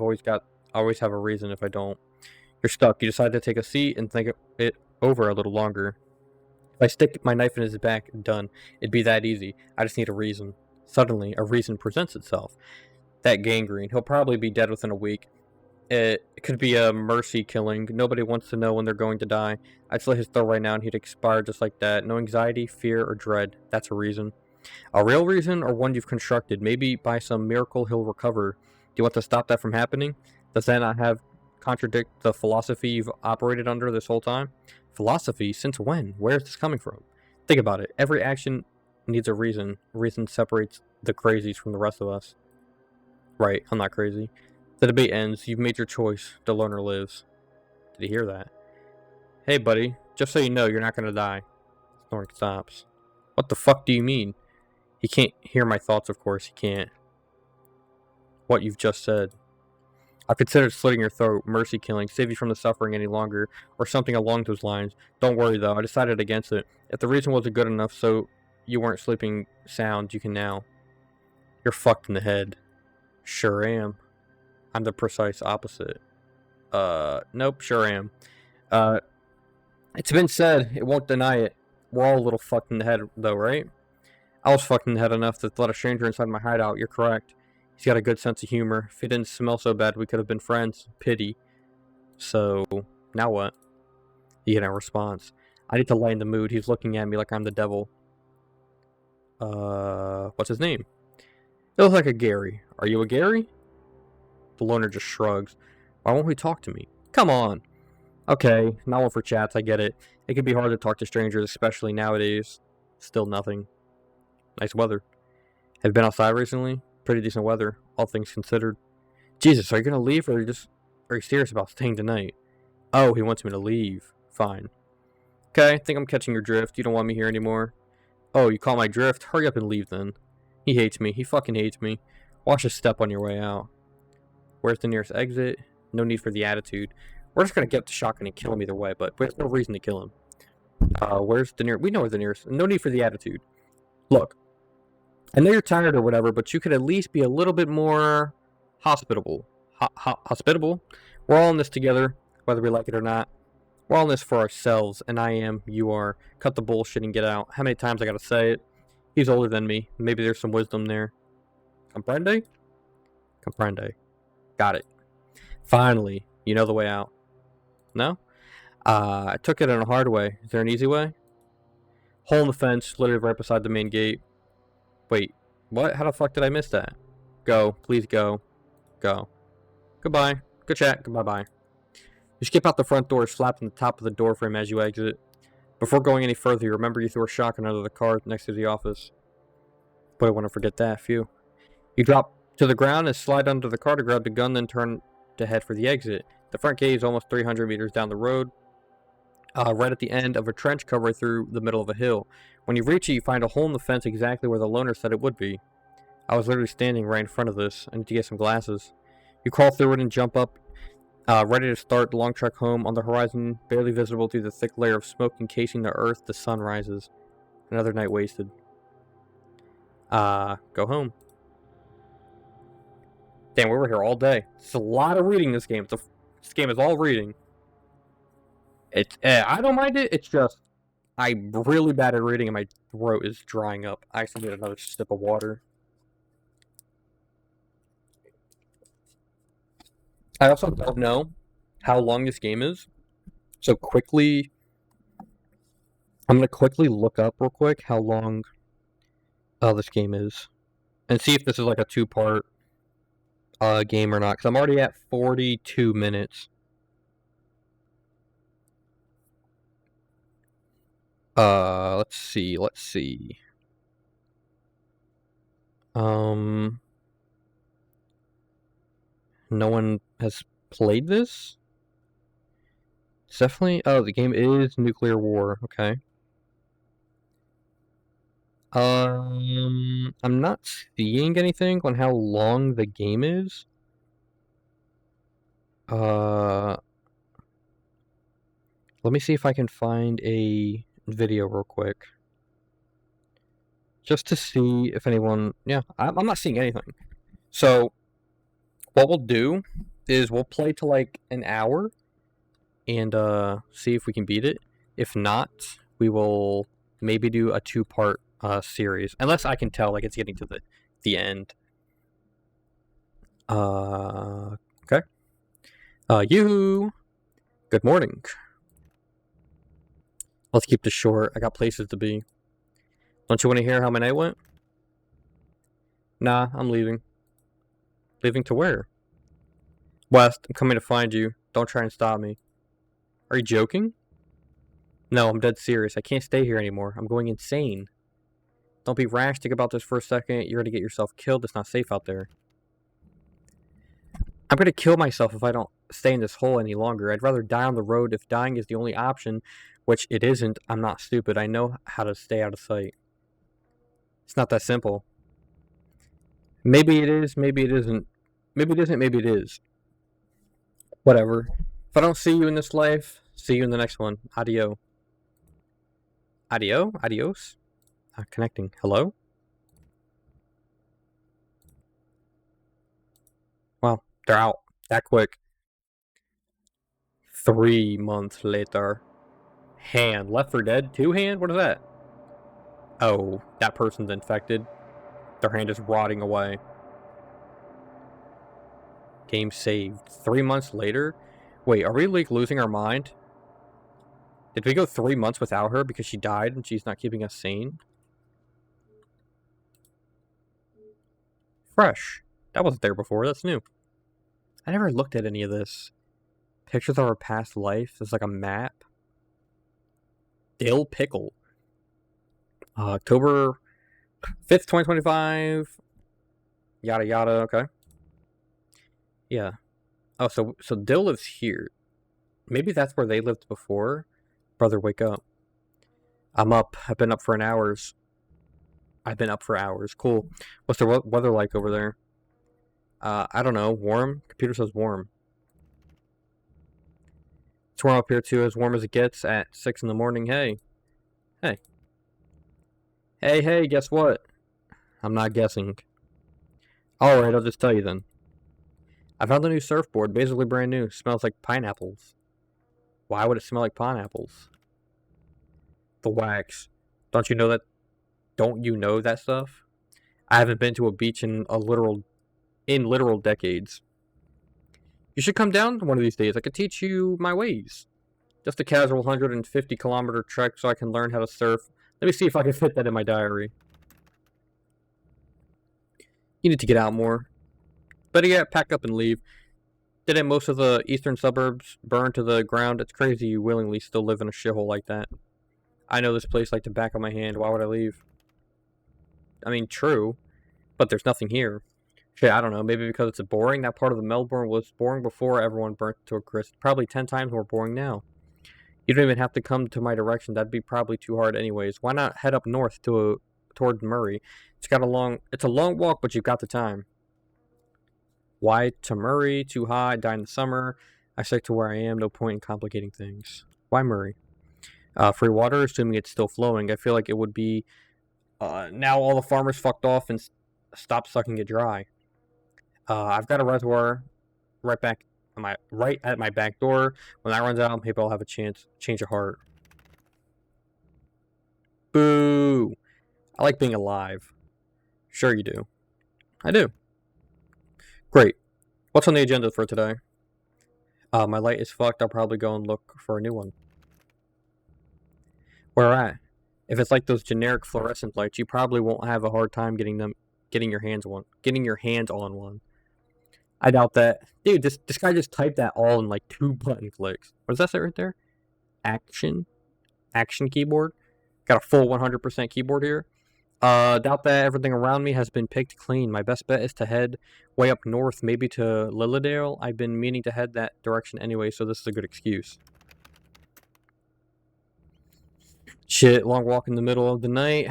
always have a reason if I don't. You're stuck. You decide to take a seat and think it over a little longer. If I stick my knife in his back, done. It'd be that easy. I just need a reason. Suddenly, a reason presents itself. That gangrene. He'll probably be dead within a week. It could be a mercy killing. Nobody wants to know when they're going to die. I'd slit his throat right now and he'd expire just like that. No anxiety, fear, or dread. That's a reason. A real reason, or one you've constructed. Maybe by some miracle he'll recover. Do you want to stop that from happening? Does that not contradict the philosophy you've operated under this whole time? Philosophy? Since when? Where is this coming from? Think about it. Every action needs a reason. Reason separates the crazies from the rest of us. Right, I'm not crazy. The debate ends. You've made your choice. The loner lives. Did you hear that? Hey, buddy. Just so you know, you're not gonna die. Snoring stops. What the fuck do you mean? He can't hear my thoughts, of course. He can't. What you've just said. I've considered slitting your throat, mercy killing, save you from the suffering any longer, or something along those lines. Don't worry, though. I decided against it. If the reason wasn't good enough so you weren't sleeping sound, you can now. You're fucked in the head. Sure am. I'm the precise opposite. Nope, sure am. It's been said, it won't deny it. We're all a little fucked in the head, though, right? I was fucked in the head enough to let a stranger inside my hideout. You're correct. He's got a good sense of humor. If he didn't smell so bad, we could have been friends. Pity. So, now what? You get a response. I need to lighten the mood. He's looking at me like I'm the devil. What's his name? It looks like a Gary. Are you a Gary? The loner just shrugs. Why won't he talk to me? Come on. Okay, not one for chats, I get it. It can be hard to talk to strangers, especially nowadays. Still nothing. Nice weather. Have you been outside recently? Pretty decent weather, all things considered. Jesus, are you gonna leave or are you serious about staying tonight? Oh, he wants me to leave. Fine. Okay, I think I'm catching your drift. You don't want me here anymore. Oh, you caught my drift? Hurry up and leave then. He hates me. He fucking hates me. Watch his step on your way out. Where's the nearest exit? No need for the attitude. We're just gonna get the shotgun and kill him either way, but there's no reason to kill him. Where's the nearest? We know where the nearest. No need for the attitude. Look, I know you're tired or whatever, but you could at least be a little bit more hospitable. Hospitable? We're all in this together, whether we like it or not. We're all in this for ourselves, and I am, you are. Cut the bullshit and get out. How many times I gotta say it? He's older than me. Maybe there's some wisdom there. Comprende? Comprende. Got it. Finally, you know the way out. No? I took it in a hard way. Is there an easy way? Hole in the fence, literally right beside the main gate. Wait, what? How the fuck did I miss that? Go. Please go. Go. Goodbye. Good chat. Goodbye-bye. You skip out the front door, slapping the top of the door frame as you exit. Before going any further, you remember you threw a shotgun under the car next to the office. But I want to forget that. Phew. You drop to the ground and slide under the car to grab the gun, then turn to head for the exit. The front gate is almost 300 meters down the road, right at the end of a trench cover through the middle of a hill. When you reach it, you find a hole in the fence exactly where the loner said it would be. I was literally standing right in front of this. I need to get some glasses. You crawl through it and jump up, ready to start the long trek home. On the horizon, barely visible through the thick layer of smoke encasing the earth, the sun rises. Another night wasted. Go home. Damn, we were here all day. It's a lot of reading this game. This game is all reading. I don't mind it. It's just I'm really bad at reading and my throat is drying up. I actually need another sip of water. I also don't know how long this game is. So I'm gonna quickly look up real quick how long this game is. And see if this is like a 2-part game or not. Because I'm already at 42 minutes. Let's see. No one has played this? It's definitely... Oh, the game is Nuclear War. Okay. I'm not seeing anything on how long the game is. Let me see if I can find a video real quick. Just to see if anyone... Yeah, I'm not seeing anything. So, what we'll do is we'll play to like an hour and see if we can beat it. If not, we will maybe do a 2-part series. Unless I can tell like it's getting to the end. Okay. You. Good morning. Let's keep this short. I got places to be. Don't you want to hear how my night went? Nah, I'm leaving. Leaving to where? West, I'm coming to find you. Don't try and stop me. Are you joking? No, I'm dead serious. I can't stay here anymore. I'm going insane. Don't be rash. Think about this for a second. You're going to get yourself killed. It's not safe out there. I'm going to kill myself if I don't stay in this hole any longer. I'd rather die on the road if dying is the only option, which it isn't. I'm not stupid. I know how to stay out of sight. It's not that simple. Maybe it is, maybe it isn't. Maybe it isn't, maybe it is. Whatever. If I don't see you in this life, see you in the next one. Adio. Adio? Adios? Connecting. Hello? Wow, they're out. That quick. 3 months later. Hand. Left 4 Dead? 2 hand? What is that? Oh, that person's infected. Their hand is rotting away. Game saved. 3 months later? Wait, are we like losing our mind? Did we go 3 months without her because she died and she's not keeping us sane? Fresh. That wasn't there before. That's new. I never looked at any of this. Pictures of our past life. There's like a map. Dill Pickle. October 5th, 2025. Yada yada, okay. Yeah. Oh, so Dill lives here. Maybe that's where they lived before. Brother, wake up. I'm up. I've been up for hours. Cool. What's the weather like over there? I don't know. Warm? Computer says warm. It's warm up here too, as warm as it gets at 6 in the morning. Hey. Hey. Hey, guess what? I'm not guessing. Alright, I'll just tell you then. I found a new surfboard, basically brand new. Smells like pineapples. Why would it smell like pineapples? The wax. Don't you know that? Don't you know that stuff? I haven't been to a beach in literal decades. You should come down one of these days. I could teach you my ways. Just a casual 150-kilometer trek so I can learn how to surf. Let me see if I can fit that in my diary. You need to get out more. Better yet, pack up and leave. Didn't most of the eastern suburbs burn to the ground? It's crazy you willingly still live in a shithole like that. I know this place like the back of my hand. Why would I leave? I mean, true, but there's nothing here. Shit, I don't know. Maybe because it's boring. That part of the Melbourne was boring before everyone burnt to a crisp. Probably 10 times more boring now. You don't even have to come to my direction. That'd be probably too hard anyways. Why not head up north toward Murray? It's a long walk, but you've got the time. Why to Murray? Too hot. Die in the summer. I stick to where I am. No point in complicating things. Why Murray? Free water, assuming it's still flowing. I feel like it would be. Now all the farmers fucked off and stopped sucking it dry. I've got a reservoir right at my back door. When that runs out, maybe I'll have a change of heart. Boo! I like being alive. Sure you do. I do. Great. What's on the agenda for today? My light is fucked. I'll probably go and look for a new one. Where at? If it's like those generic fluorescent lights, you probably won't have a hard time getting your hands on one. I doubt that. Dude, this guy just typed that all in like 2 button clicks. What does that say right there? Action keyboard. Got a full 100% keyboard here. Doubt that everything around me has been picked clean. My best bet is to head way up north, maybe to Lilydale. I've been meaning to head that direction anyway, so this is a good excuse. Shit, long walk in the middle of the night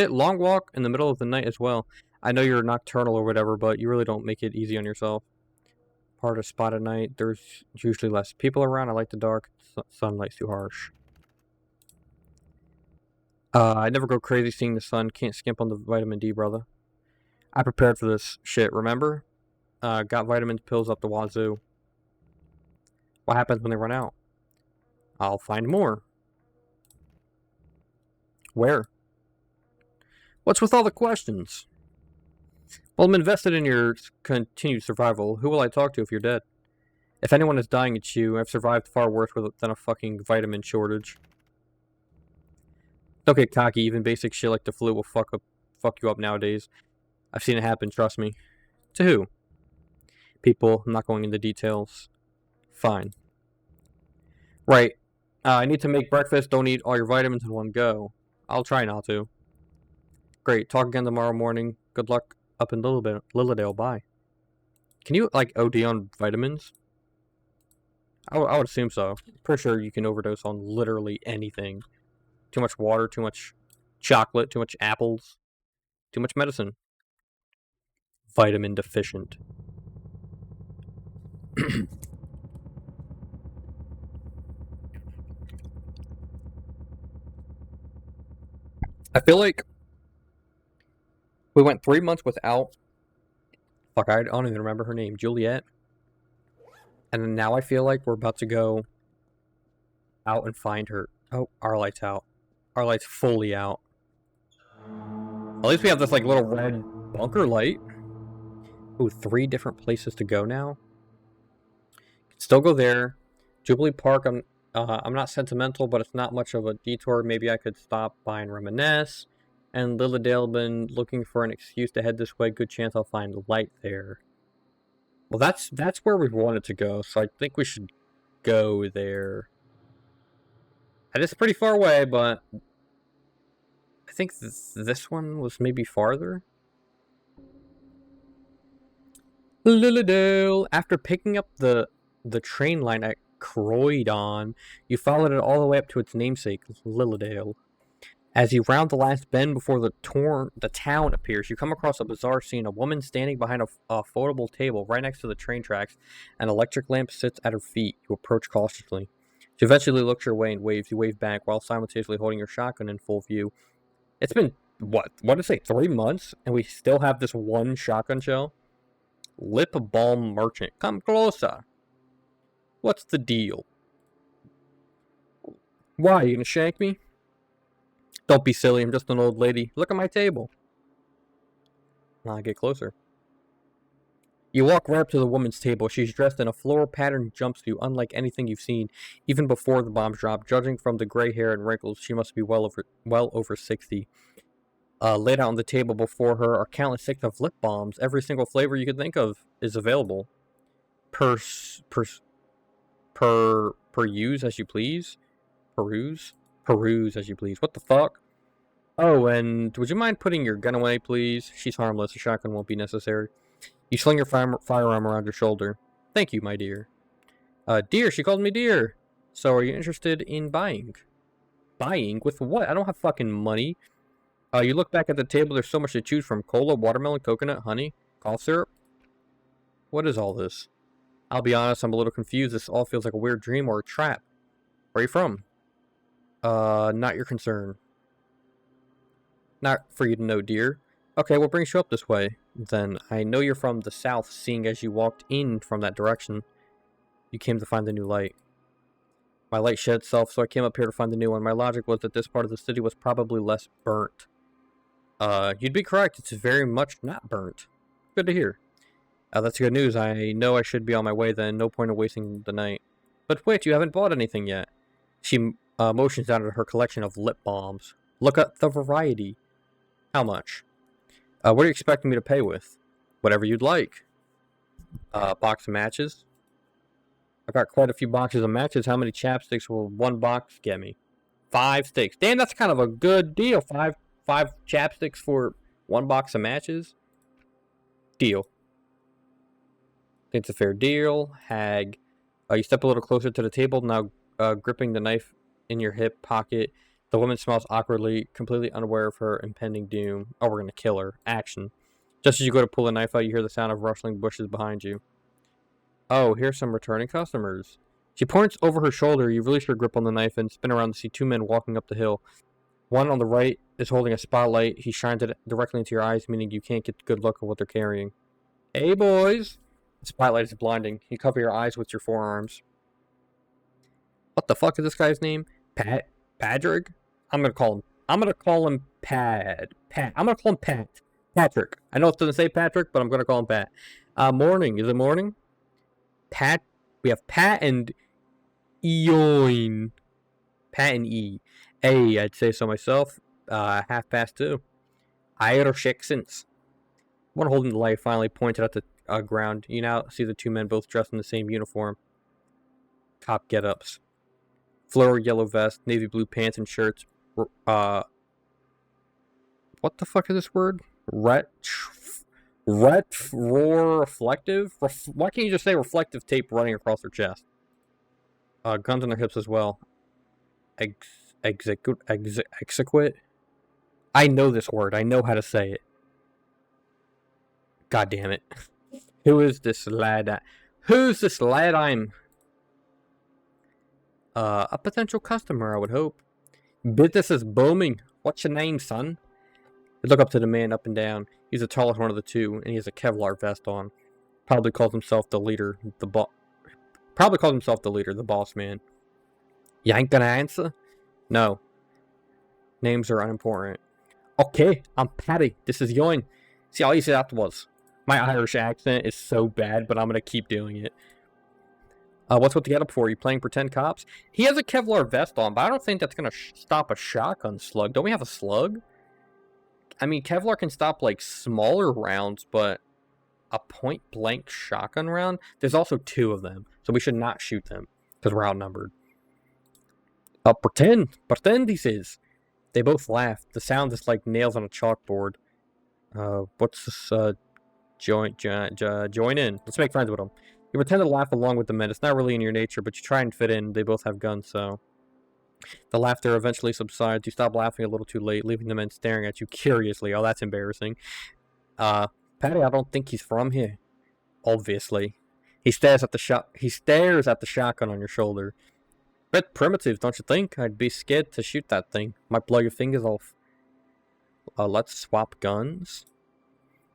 long walk in the middle of the night as well. I know you're nocturnal or whatever, but you really don't make it easy on yourself. Hard to spot at night. There's usually less people around. I like the dark. Sunlight's too harsh. I never go crazy seeing the sun. Can't skimp on the vitamin D, brother. I prepared for this shit, remember? Got vitamin pills up the wazoo. What happens when they run out? I'll find more. Where? What's with all the questions? Well, I'm invested in your continued survival. Who will I talk to if you're dead? If anyone is dying, it's you. I've survived far worse than a fucking vitamin shortage. Don't get cocky. Even basic shit like the flu will fuck you up nowadays. I've seen it happen, trust me. To who? People. I'm not going into details. Fine. Right. I need to make breakfast. Don't eat all your vitamins in one go. I'll try not to. Great. Talk again tomorrow morning. Good luck up in Lilydale. Bye. Can you, like, OD on vitamins? I would assume so. Pretty sure you can overdose on literally anything. Too much water, too much chocolate, too much apples, too much medicine. Vitamin deficient. I feel like we went 3 months without. Fuck, I don't even remember her name. Juliet. And then now I feel like we're about to go out and find her. Oh, our light's out. Our light's fully out. At least we have this like little red bunker light. Ooh, 3 different places to go now. Still go there. Jubilee Park. I'm not sentimental, but it's not much of a detour. Maybe I could stop by and reminisce. And Lilydale, been looking for an excuse to head this way. Good chance I'll find light there. Well, that's where we wanted to go, so I think we should go there. And it's pretty far away, but I think this one was maybe farther. Lilydale. After picking up the train line at Croydon, you followed it all the way up to its namesake, Lilydale. As you round the last bend before the town appears, you come across a bizarre scene. A woman standing behind a foldable table right next to the train tracks. An electric lamp sits at her feet. You approach cautiously. She eventually looks your way and waves. You wave back while simultaneously holding your shotgun in full view. It's been, what did it say, 3 months? And we still have this one shotgun shell? Lip Balm Merchant. Come closer. What's the deal? Why, you gonna shank me? Don't be silly, I'm just an old lady. Look at my table. Now I get closer. You walk right up to the woman's table. She's dressed in a floral patterned jumpsuit, unlike anything you've seen, even before the bombs dropped. Judging from the gray hair and wrinkles, she must be well over 60. Laid out on the table before her are countless sticks of lip balms. Every single flavor you could think of is available. Per use as you please. Peruse as you please. What the fuck? Oh, and would you mind putting your gun away, please? She's harmless. A shotgun won't be necessary. You sling your firearm around your shoulder. Thank you, my dear. Dear, she called me dear. So are you interested in buying? Buying? With what? I don't have fucking money. You look back at the table. There's so much to choose from. Cola, watermelon, coconut, honey, cough syrup. What is all this? I'll be honest, I'm a little confused. This all feels like a weird dream or a trap. Where are you from? Not your concern. Not for you to know, dear. Okay, what brings you up this way? Then, I know you're from the south, seeing as you walked in from that direction. You came to find the new light. My light shed itself, so I came up here to find the new one. My logic was that this part of the city was probably less burnt. You'd be correct. It's very much not burnt. Good to hear. That's good news. I know I should be on my way then. No point in wasting the night. But wait, you haven't bought anything yet. She motions down at her collection of lip balms. Look at the variety. How much? What are you expecting me to pay with? Whatever you'd like. Box of matches. I got quite a few boxes of matches. How many chapsticks will one box get me? 5 sticks. Damn, that's kind of a good deal. Five chapsticks for 1 box of matches. Deal. Think it's a fair deal. Hag. You step a little closer to the table, now gripping the knife in your hip pocket. The woman smiles awkwardly, completely unaware of her impending doom. Oh, we're gonna kill her. Action. Just as you go to pull the knife out, you hear the sound of rustling bushes behind you. Oh, here's some returning customers. She points over her shoulder. You release your grip on the knife and spin around to see 2 men walking up the hill. One on the right is holding a spotlight. He shines it directly into your eyes, meaning you can't get a good look at what they're carrying. Hey, boys! The spotlight is blinding. You cover your eyes with your forearms. What the fuck is this guy's name? Patrick? I'm gonna call him Pat. I'm gonna call him Pat. Patrick. I know it doesn't say Patrick, but I'm gonna call him Pat. Morning. Is it morning? Pat. We have Pat and Eoin. Pat and E. Hey, I'd say so myself. 2:30. Irish accents. One holding the light finally pointed at the ground. You now see the 2 men both dressed in the same uniform. Cop get-ups. Floral yellow vest, navy blue pants and shirts. What the fuck is this word? Reflective? Why can't you just say reflective tape running across their chest? Guns on their hips as well. Exequit? I know this word. I know how to say it. God damn it. Who is this lad? Who's this lad? I'm... a potential customer, I would hope. Business is booming. What's your name, son? You look up to the man up and down. He's the tallest one of the 2, and he has a Kevlar vest on. Probably calls himself the leader, the boss man. You ain't gonna answer? No. Names are unimportant. Okay, I'm Patty. This is Eoin. See how easy that was. My Irish accent is so bad, but I'm gonna keep doing it. What's with the getup for? Are you playing pretend cops? He has a Kevlar vest on, but I don't think that's gonna stop a shotgun slug. Don't we have a slug? I mean, Kevlar can stop, like, smaller rounds, but a point-blank shotgun round? There's also 2 of them, so we should not shoot them, because we're outnumbered. Pretend, he says. They both laugh. The sound is like nails on a chalkboard. What's this, join in. Let's make friends with them. You pretend to laugh along with the men. It's not really in your nature, but you try and fit in. They both have guns, so... The laughter eventually subsides. You stop laughing a little too late, leaving the men staring at you curiously. Oh, that's embarrassing. Patty, I don't think he's from here. Obviously. He stares at the shotgun on your shoulder. Bit primitive, don't you think? I'd be scared to shoot that thing. Might blow your fingers off. Let's swap guns.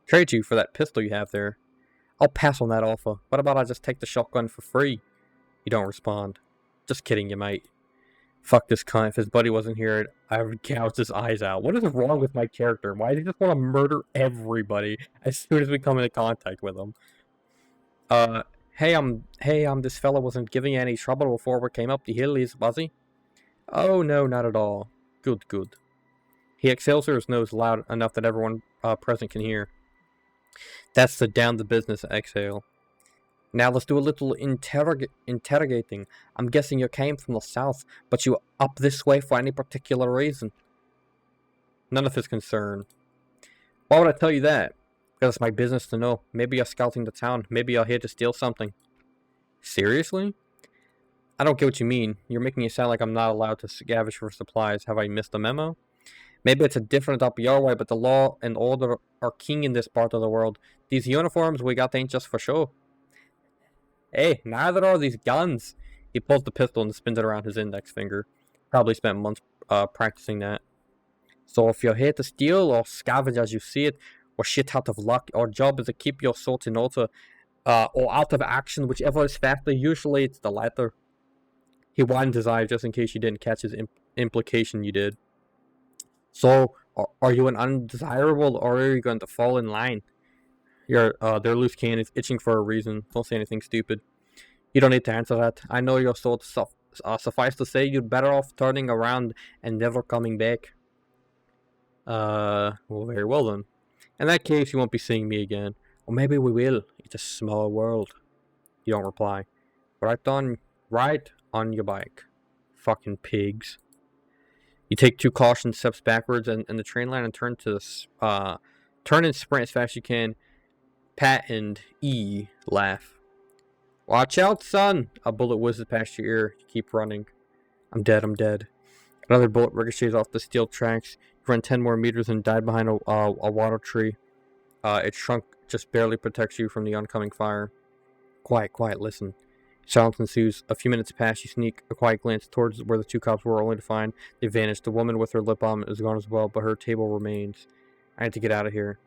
Trade you for that pistol you have there. I'll pass on that offer. What about I just take the shotgun for free? You don't respond. Just kidding, you mate. Fuck this cunt. If his buddy wasn't here, I would gouge his eyes out. What is wrong with my character? Why does he just want to murder everybody as soon as we come into contact with him? Hey, this fella wasn't giving you any trouble before we came up the hill, was he? Oh, no, not at all. Good. He exhales through his nose loud enough that everyone present can hear. That's the down to business exhale. Now let's do a little interrogating. I'm guessing you came from the south, but you up this way for any particular reason? None of his concern. Why would I tell you that? Because it's my business to know. Maybe you're scouting the town. Maybe you're here to steal something. Seriously? I don't get what you mean. You're making it sound like I'm not allowed to scavenge for supplies. Have I missed the memo? Maybe it's a different up your way, but the law and order are king in this part of the world. These uniforms we got ain't just for show. Hey, neither are these guns. He pulls the pistol and spins it around his index finger. Probably spent months practicing that. So if you're here to steal or scavenge as you see it, we're shit out of luck. Our job is to keep your sort in order, or out of action, whichever is faster. Usually it's the latter. He widened his eyes just in case you didn't catch his implication you did. So, are you an undesirable, or are you going to fall in line? Their loose cannon is itching for a reason. Don't say anything stupid. You don't need to answer that. I know your sort. Suffice to say, you're better off turning around and never coming back. Well, very well then. In that case, you won't be seeing me again. Or maybe we will. It's a small world. You don't reply. Right on your bike. Fucking pigs. You take 2 caution steps backwards and the train line and turn and sprint as fast as you can. Pat and E laugh. Watch out, son! A bullet whizzes past your ear. You keep running. I'm dead. Another bullet ricochets off the steel tracks. You run 10 more meters and dive behind a water tree. Its trunk just barely protects you from the oncoming fire. Quiet, listen. Silence ensues. A few minutes pass. You sneak a quiet glance towards where the 2 cops were, only to find they vanished. The woman with her lip balm is gone as well, but her table remains. I had to get out of here.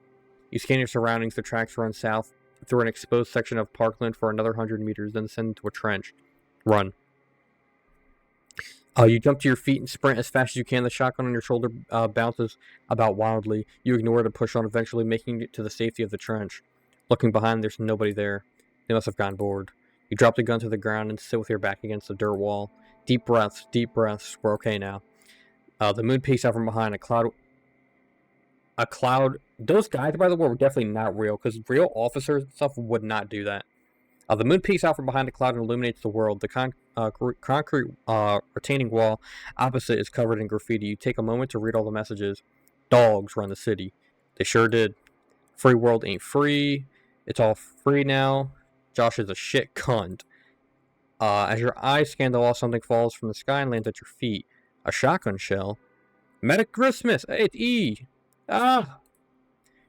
You scan your surroundings. The tracks run south through an exposed section of parkland for another 100 meters, then descend into a trench. Run. You jump to your feet and sprint as fast as you can. The shotgun on your shoulder bounces about wildly. You ignore it and push on, eventually making it to the safety of the trench. Looking behind, there's nobody there. They must have gone bored. You drop the gun to the ground and sit with your back against the dirt wall. Deep breaths. We're okay now. The moon peeks out from behind. A cloud. Those guys, by the way, were definitely not real, because real officers and stuff would not do that. The moon peeks out from behind a cloud and illuminates the world. The concrete retaining wall opposite is covered in graffiti. You take a moment to read all the messages. Dogs run the city. They sure did. Free world ain't free. It's all free now. Josh is a shit cunt. As your eyes scan the wall, something falls from the sky and lands at your feet. A shotgun shell. Merry Christmas! Hey, it's E! Ah!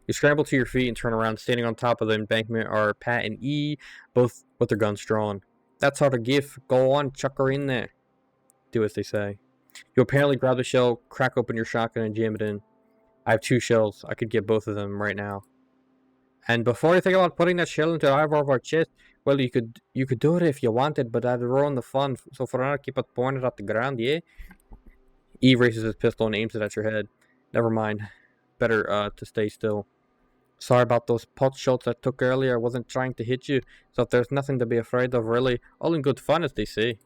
You scramble to your feet and turn around. Standing on top of the embankment are Pat and E, both with their guns drawn. That's our gift. Go on, chuck her in there. Do as they say. You apparently grab the shell, crack open your shotgun, and jam it in. I have 2 shells. I could get both of them right now. And before you think about putting that shell into either of our chest, well, you could do it if you wanted, but that'd ruin the fun. So for now, keep it pointed at the ground, yeah? E raises his pistol and aims it at your head. Never mind. Better to stay still. Sorry about those pot shots I took earlier. I wasn't trying to hit you, so there's nothing to be afraid of, really. All in good fun, as they say.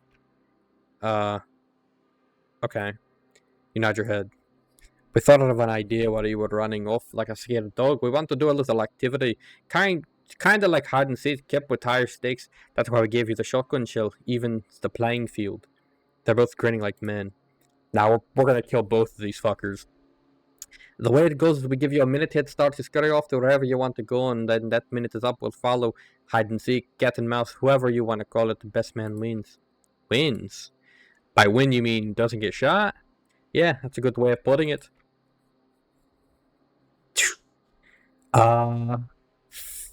Okay. You nod your head. We thought of an idea while you were running off like a scared dog. We want to do a little activity. Kind It's kind of like hide and seek, kept with higher stakes. That's why we gave you the shotgun shell, even the playing field. They're both grinning like men. Now we're gonna kill both of these fuckers. The way it goes is we give you a minute head start to scurry off to wherever you want to go, and then that minute is up. We'll follow hide and seek, cat and mouse, whoever you want to call it. The best man wins. Wins? By win you mean doesn't get shot? Yeah, that's a good way of putting it.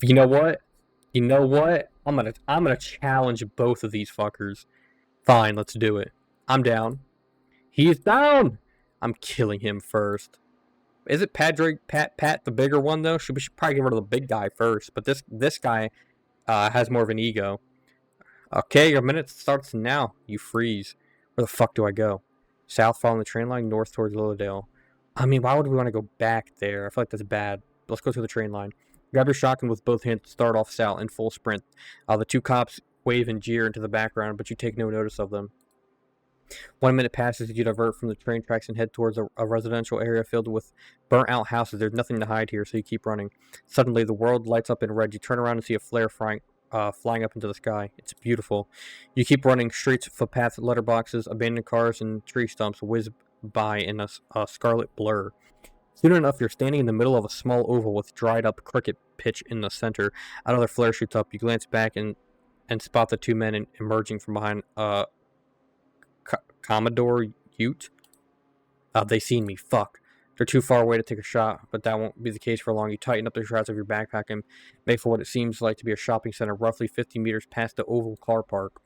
You know what? You know what? I'm gonna challenge both of these fuckers. Fine, let's do it. I'm down. He's down. I'm killing him first. Is it Pat, the bigger one though? We should probably get rid of the big guy first. But this guy has more of an ego. Okay, your minute starts now. You freeze. Where the fuck do I go? South, following the train line, north towards Lilydale. I mean, why would we want to go back there? I feel like that's bad. Let's go to the train line. Grab your shotgun with both hands. Start off south in full sprint. The two cops wave and jeer into the background, but you take no notice of them. 1 minute passes as you divert from the train tracks and head towards a residential area filled with burnt out houses. There's nothing to hide here, so you keep running. Suddenly, the world lights up in red. You turn around and see a flare flying up into the sky. It's beautiful. You keep running. Streets, footpaths, letterboxes, abandoned cars, and tree stumps whiz by in a scarlet blur. Soon enough, you're standing in the middle of a small oval with dried up cricket pitch in the center. Another flare shoots up. You glance back and spot the two men emerging from behind Commodore Ute. They seen me. Fuck. They're too far away to take a shot, but that won't be the case for long. You tighten up the straps of your backpack and make for what it seems like to be a shopping center, roughly 50 meters past the oval car park.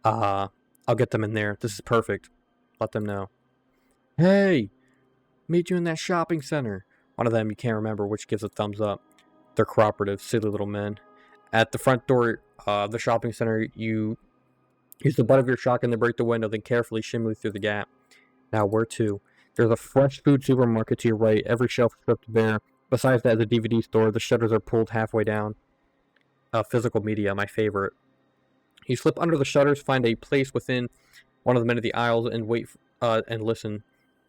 I'll get them in there. This is perfect. Let them know. Hey! Meet you in that shopping center. One of them, you can't remember which, gives a thumbs up. They're cooperative, silly little men. At the front door of the shopping center, you use the butt of your shotgun to break the window, then carefully shimmy through the gap. Now, where to? There's a fresh food supermarket to your right, every shelf stripped bare. Besides that, the DVD store. The shutters are pulled halfway down. Physical media, my favorite. You slip under the shutters, find a place within one of the men of the aisles, and wait and listen.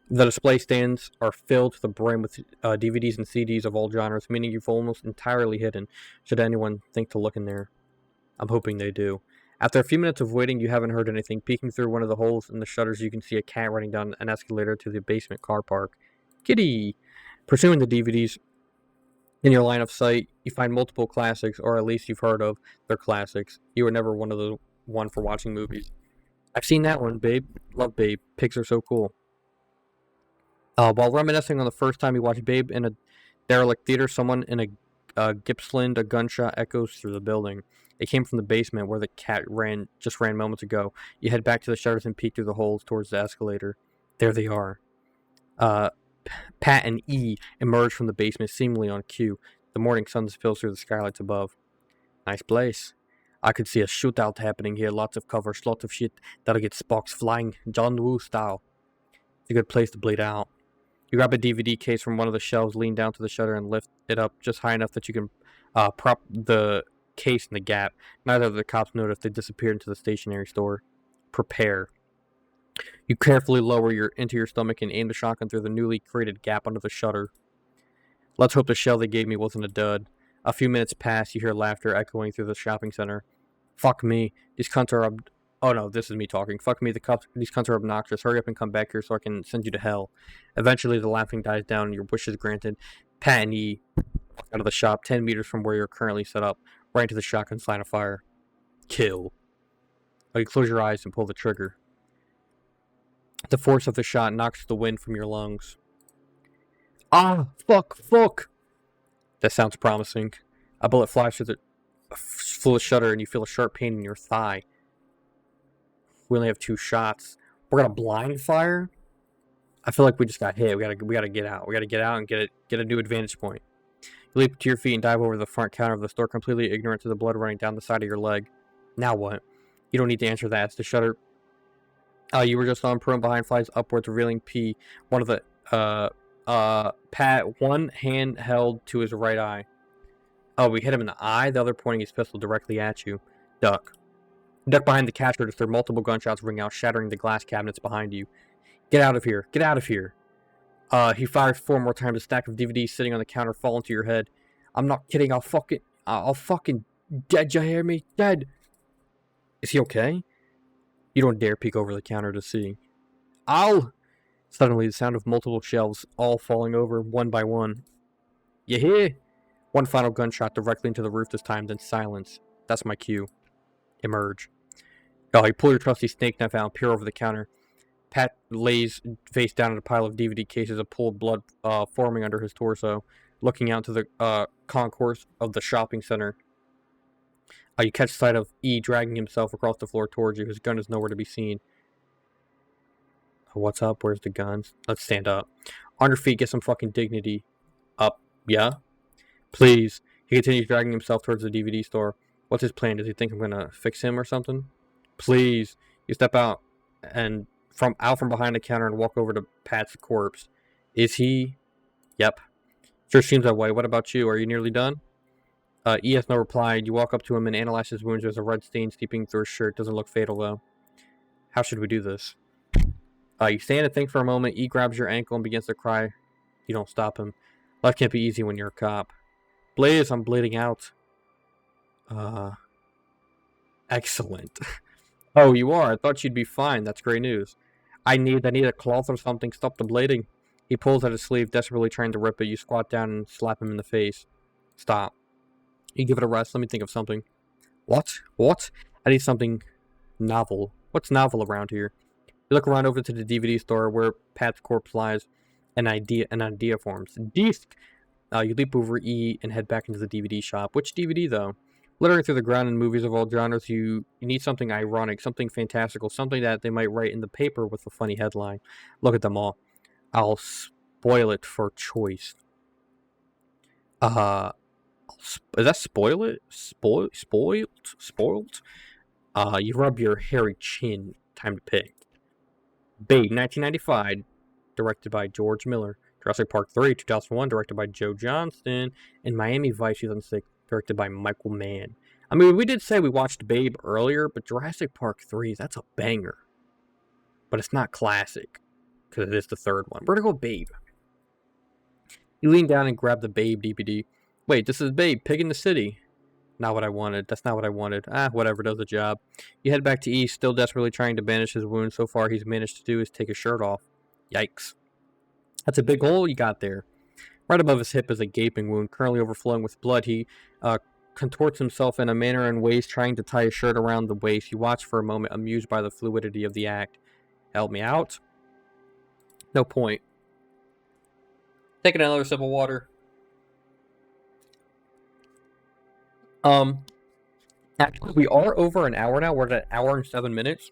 The display stands are filled to the brim with DVDs and CDs of all genres, meaning you've almost entirely hidden, should anyone think to look in there. I'm hoping they do. After a few minutes of waiting, you haven't heard anything. Peeking through one of the holes in the shutters, you can see a cat running down an escalator to the basement car park. Kitty! Pursuing the DVDs in your line of sight, you find multiple classics, or at least you've heard of their classics. You were never one for watching movies. I've seen that one, Babe. Love Babe. Pigs are so cool. While reminiscing on the first time you watched Babe in a derelict theater, someone in a Gippsland, a gunshot echoes through the building. It came from the basement where the cat just ran moments ago. You head back to the shutters and peek through the holes towards the escalator. There they are. Pat and E emerge from the basement seemingly on cue. The morning sun spills through the skylights above. Nice place. I could see a shootout happening here. Lots of cover, lots of shit that'll get sparks flying, John Woo style. It's a good place to bleed out. You grab a DVD case from one of the shelves, lean down to the shutter, and lift it up just high enough that you can prop the case in the gap. Neither of the cops notice. They disappeared into the stationery store. Prepare. You carefully lower into your stomach and aim the shotgun through the newly created gap under the shutter. Let's hope the shell they gave me wasn't a dud. A few minutes pass. You hear laughter echoing through the shopping center. Fuck me. These cunts are Oh no, this is me talking. Fuck me, these cunts are obnoxious. Hurry up and come back here so I can send you to hell. Eventually, the laughing dies down and your wish is granted. Pat and E walk out of the shop 10 meters from where you're currently set up, right into the shotgun's line of fire. Kill. You close your eyes and pull the trigger. The force of the shot knocks the wind from your lungs. Ah, fuck. That sounds promising. A bullet flies through the shutter and you feel a sharp pain in your thigh. We only have 2 shots. We're gonna blind fire. I feel like we just got hit. We gotta get out. We gotta get out and get a new advantage point. You leap to your feet and dive over the front counter of the store, completely ignorant to the blood running down the side of your leg. Now what? You don't need to answer that. It's the shutter. You were just on prone behind, flies upwards, revealing P. One of the Pat, one hand held to his right eye. Oh, we hit him in the eye. The other pointing his pistol directly at you. Duck. Duck behind the cash register. Multiple gunshots ring out, shattering the glass cabinets behind you. Get out of here. Get out of here. He fires 4 more times. A stack of DVDs sitting on the counter fall into your head. I'm not kidding. I'll fucking... I'll fucking dead, you hear me? Dead. Is he okay? You don't dare peek over the counter to see. Ow! Suddenly, the sound of multiple shelves all falling over one by one. You hear? One final gunshot directly into the roof this time, then silence. That's my cue. Emerge. Oh, you pull your trusty snake knife out and peer over the counter. Pat lays face down in a pile of DVD cases of pooled blood forming under his torso, looking out to the concourse of the shopping center. You catch sight of E dragging himself across the floor towards you. His gun is nowhere to be seen. What's up? Where's the guns? Let's stand up. On your feet, get some fucking dignity. Up. Yeah? Please. He continues dragging himself towards the DVD store. What's his plan? Does he think I'm gonna fix him or something? Please. You step out and from behind the counter and walk over to Pat's corpse. Is he? Yep. Sure seems that way. What about you? Are you nearly done? E has no reply. You walk up to him and analyze his wounds. There's a red stain steeping through his shirt. Doesn't look fatal, though. How should we do this? You stand and think for a moment. E grabs your ankle and begins to cry. You don't stop him. Life can't be easy when you're a cop. Blaze, I'm bleeding out. Excellent. Oh, you are? I thought you'd be fine. That's great news. I need a cloth or something. Stop the bleeding. He pulls at his sleeve, desperately trying to rip it. You squat down and slap him in the face. Stop. You give it a rest. Let me think of something. What? What? I need something novel. What's novel around here? You look around over to the DVD store where Pat's corpse lies. An idea forms. Disc! You leap over E and head back into the DVD shop. Which DVD, though? Littering through the ground in movies of all genres, you need something ironic, something fantastical, something that they might write in the paper with a funny headline. Look at them all. I'll spoil it for choice. Is that spoil it? Spoiled? You rub your hairy chin. Time to pick. Babe, 1995, directed by George Miller. Jurassic Park 3, 2001, directed by Joe Johnston. And Miami Vice, 2006, directed by Michael Mann. I mean, we did say we watched Babe earlier, but Jurassic Park 3, that's a banger. But it's not classic, because it is the third one. We're gonna go Babe. You lean down and grab the Babe DVD. Wait, this is Babe, Pig in the City. Not what I wanted. That's not what I wanted. Whatever, does the job. You head back to East, still desperately trying to bandage his wound. So far, he's managed to do is take his shirt off. Yikes. That's a big hole you got there. Right above his hip is a gaping wound, currently overflowing with blood. He contorts himself in a manner and ways, trying to tie his shirt around the waist. You watch for a moment, amused by the fluidity of the act. Help me out? No point. Taking another sip of water. Actually, we are over an hour now. We're at an hour and 7 minutes.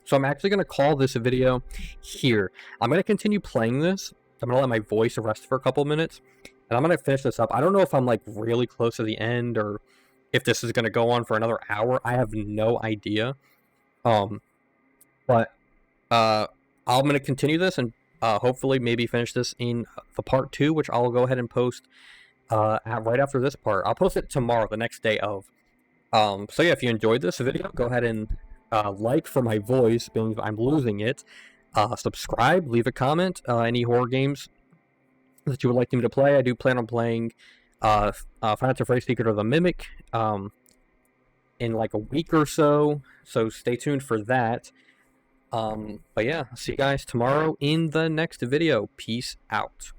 So I'm actually going to call this a video here. I'm going to continue playing this. I'm going to let my voice rest for a couple minutes. And I'm going to finish this up. I don't know if I'm like really close to the end or if this is going to go on for another hour. I have no idea. But I'm going to continue this and hopefully maybe finish this in the part 2, which I'll go ahead and post right after this part. I'll post it tomorrow, the next day of. So yeah, if you enjoyed this video, go ahead and like for my voice, being I'm losing it. Subscribe, leave a comment. Any horror games that you would like me to play. I do plan on playing Final Fantasy Secret of the Mimic in like a week or so. So stay tuned for that. But yeah, see you guys tomorrow in the next video. Peace out.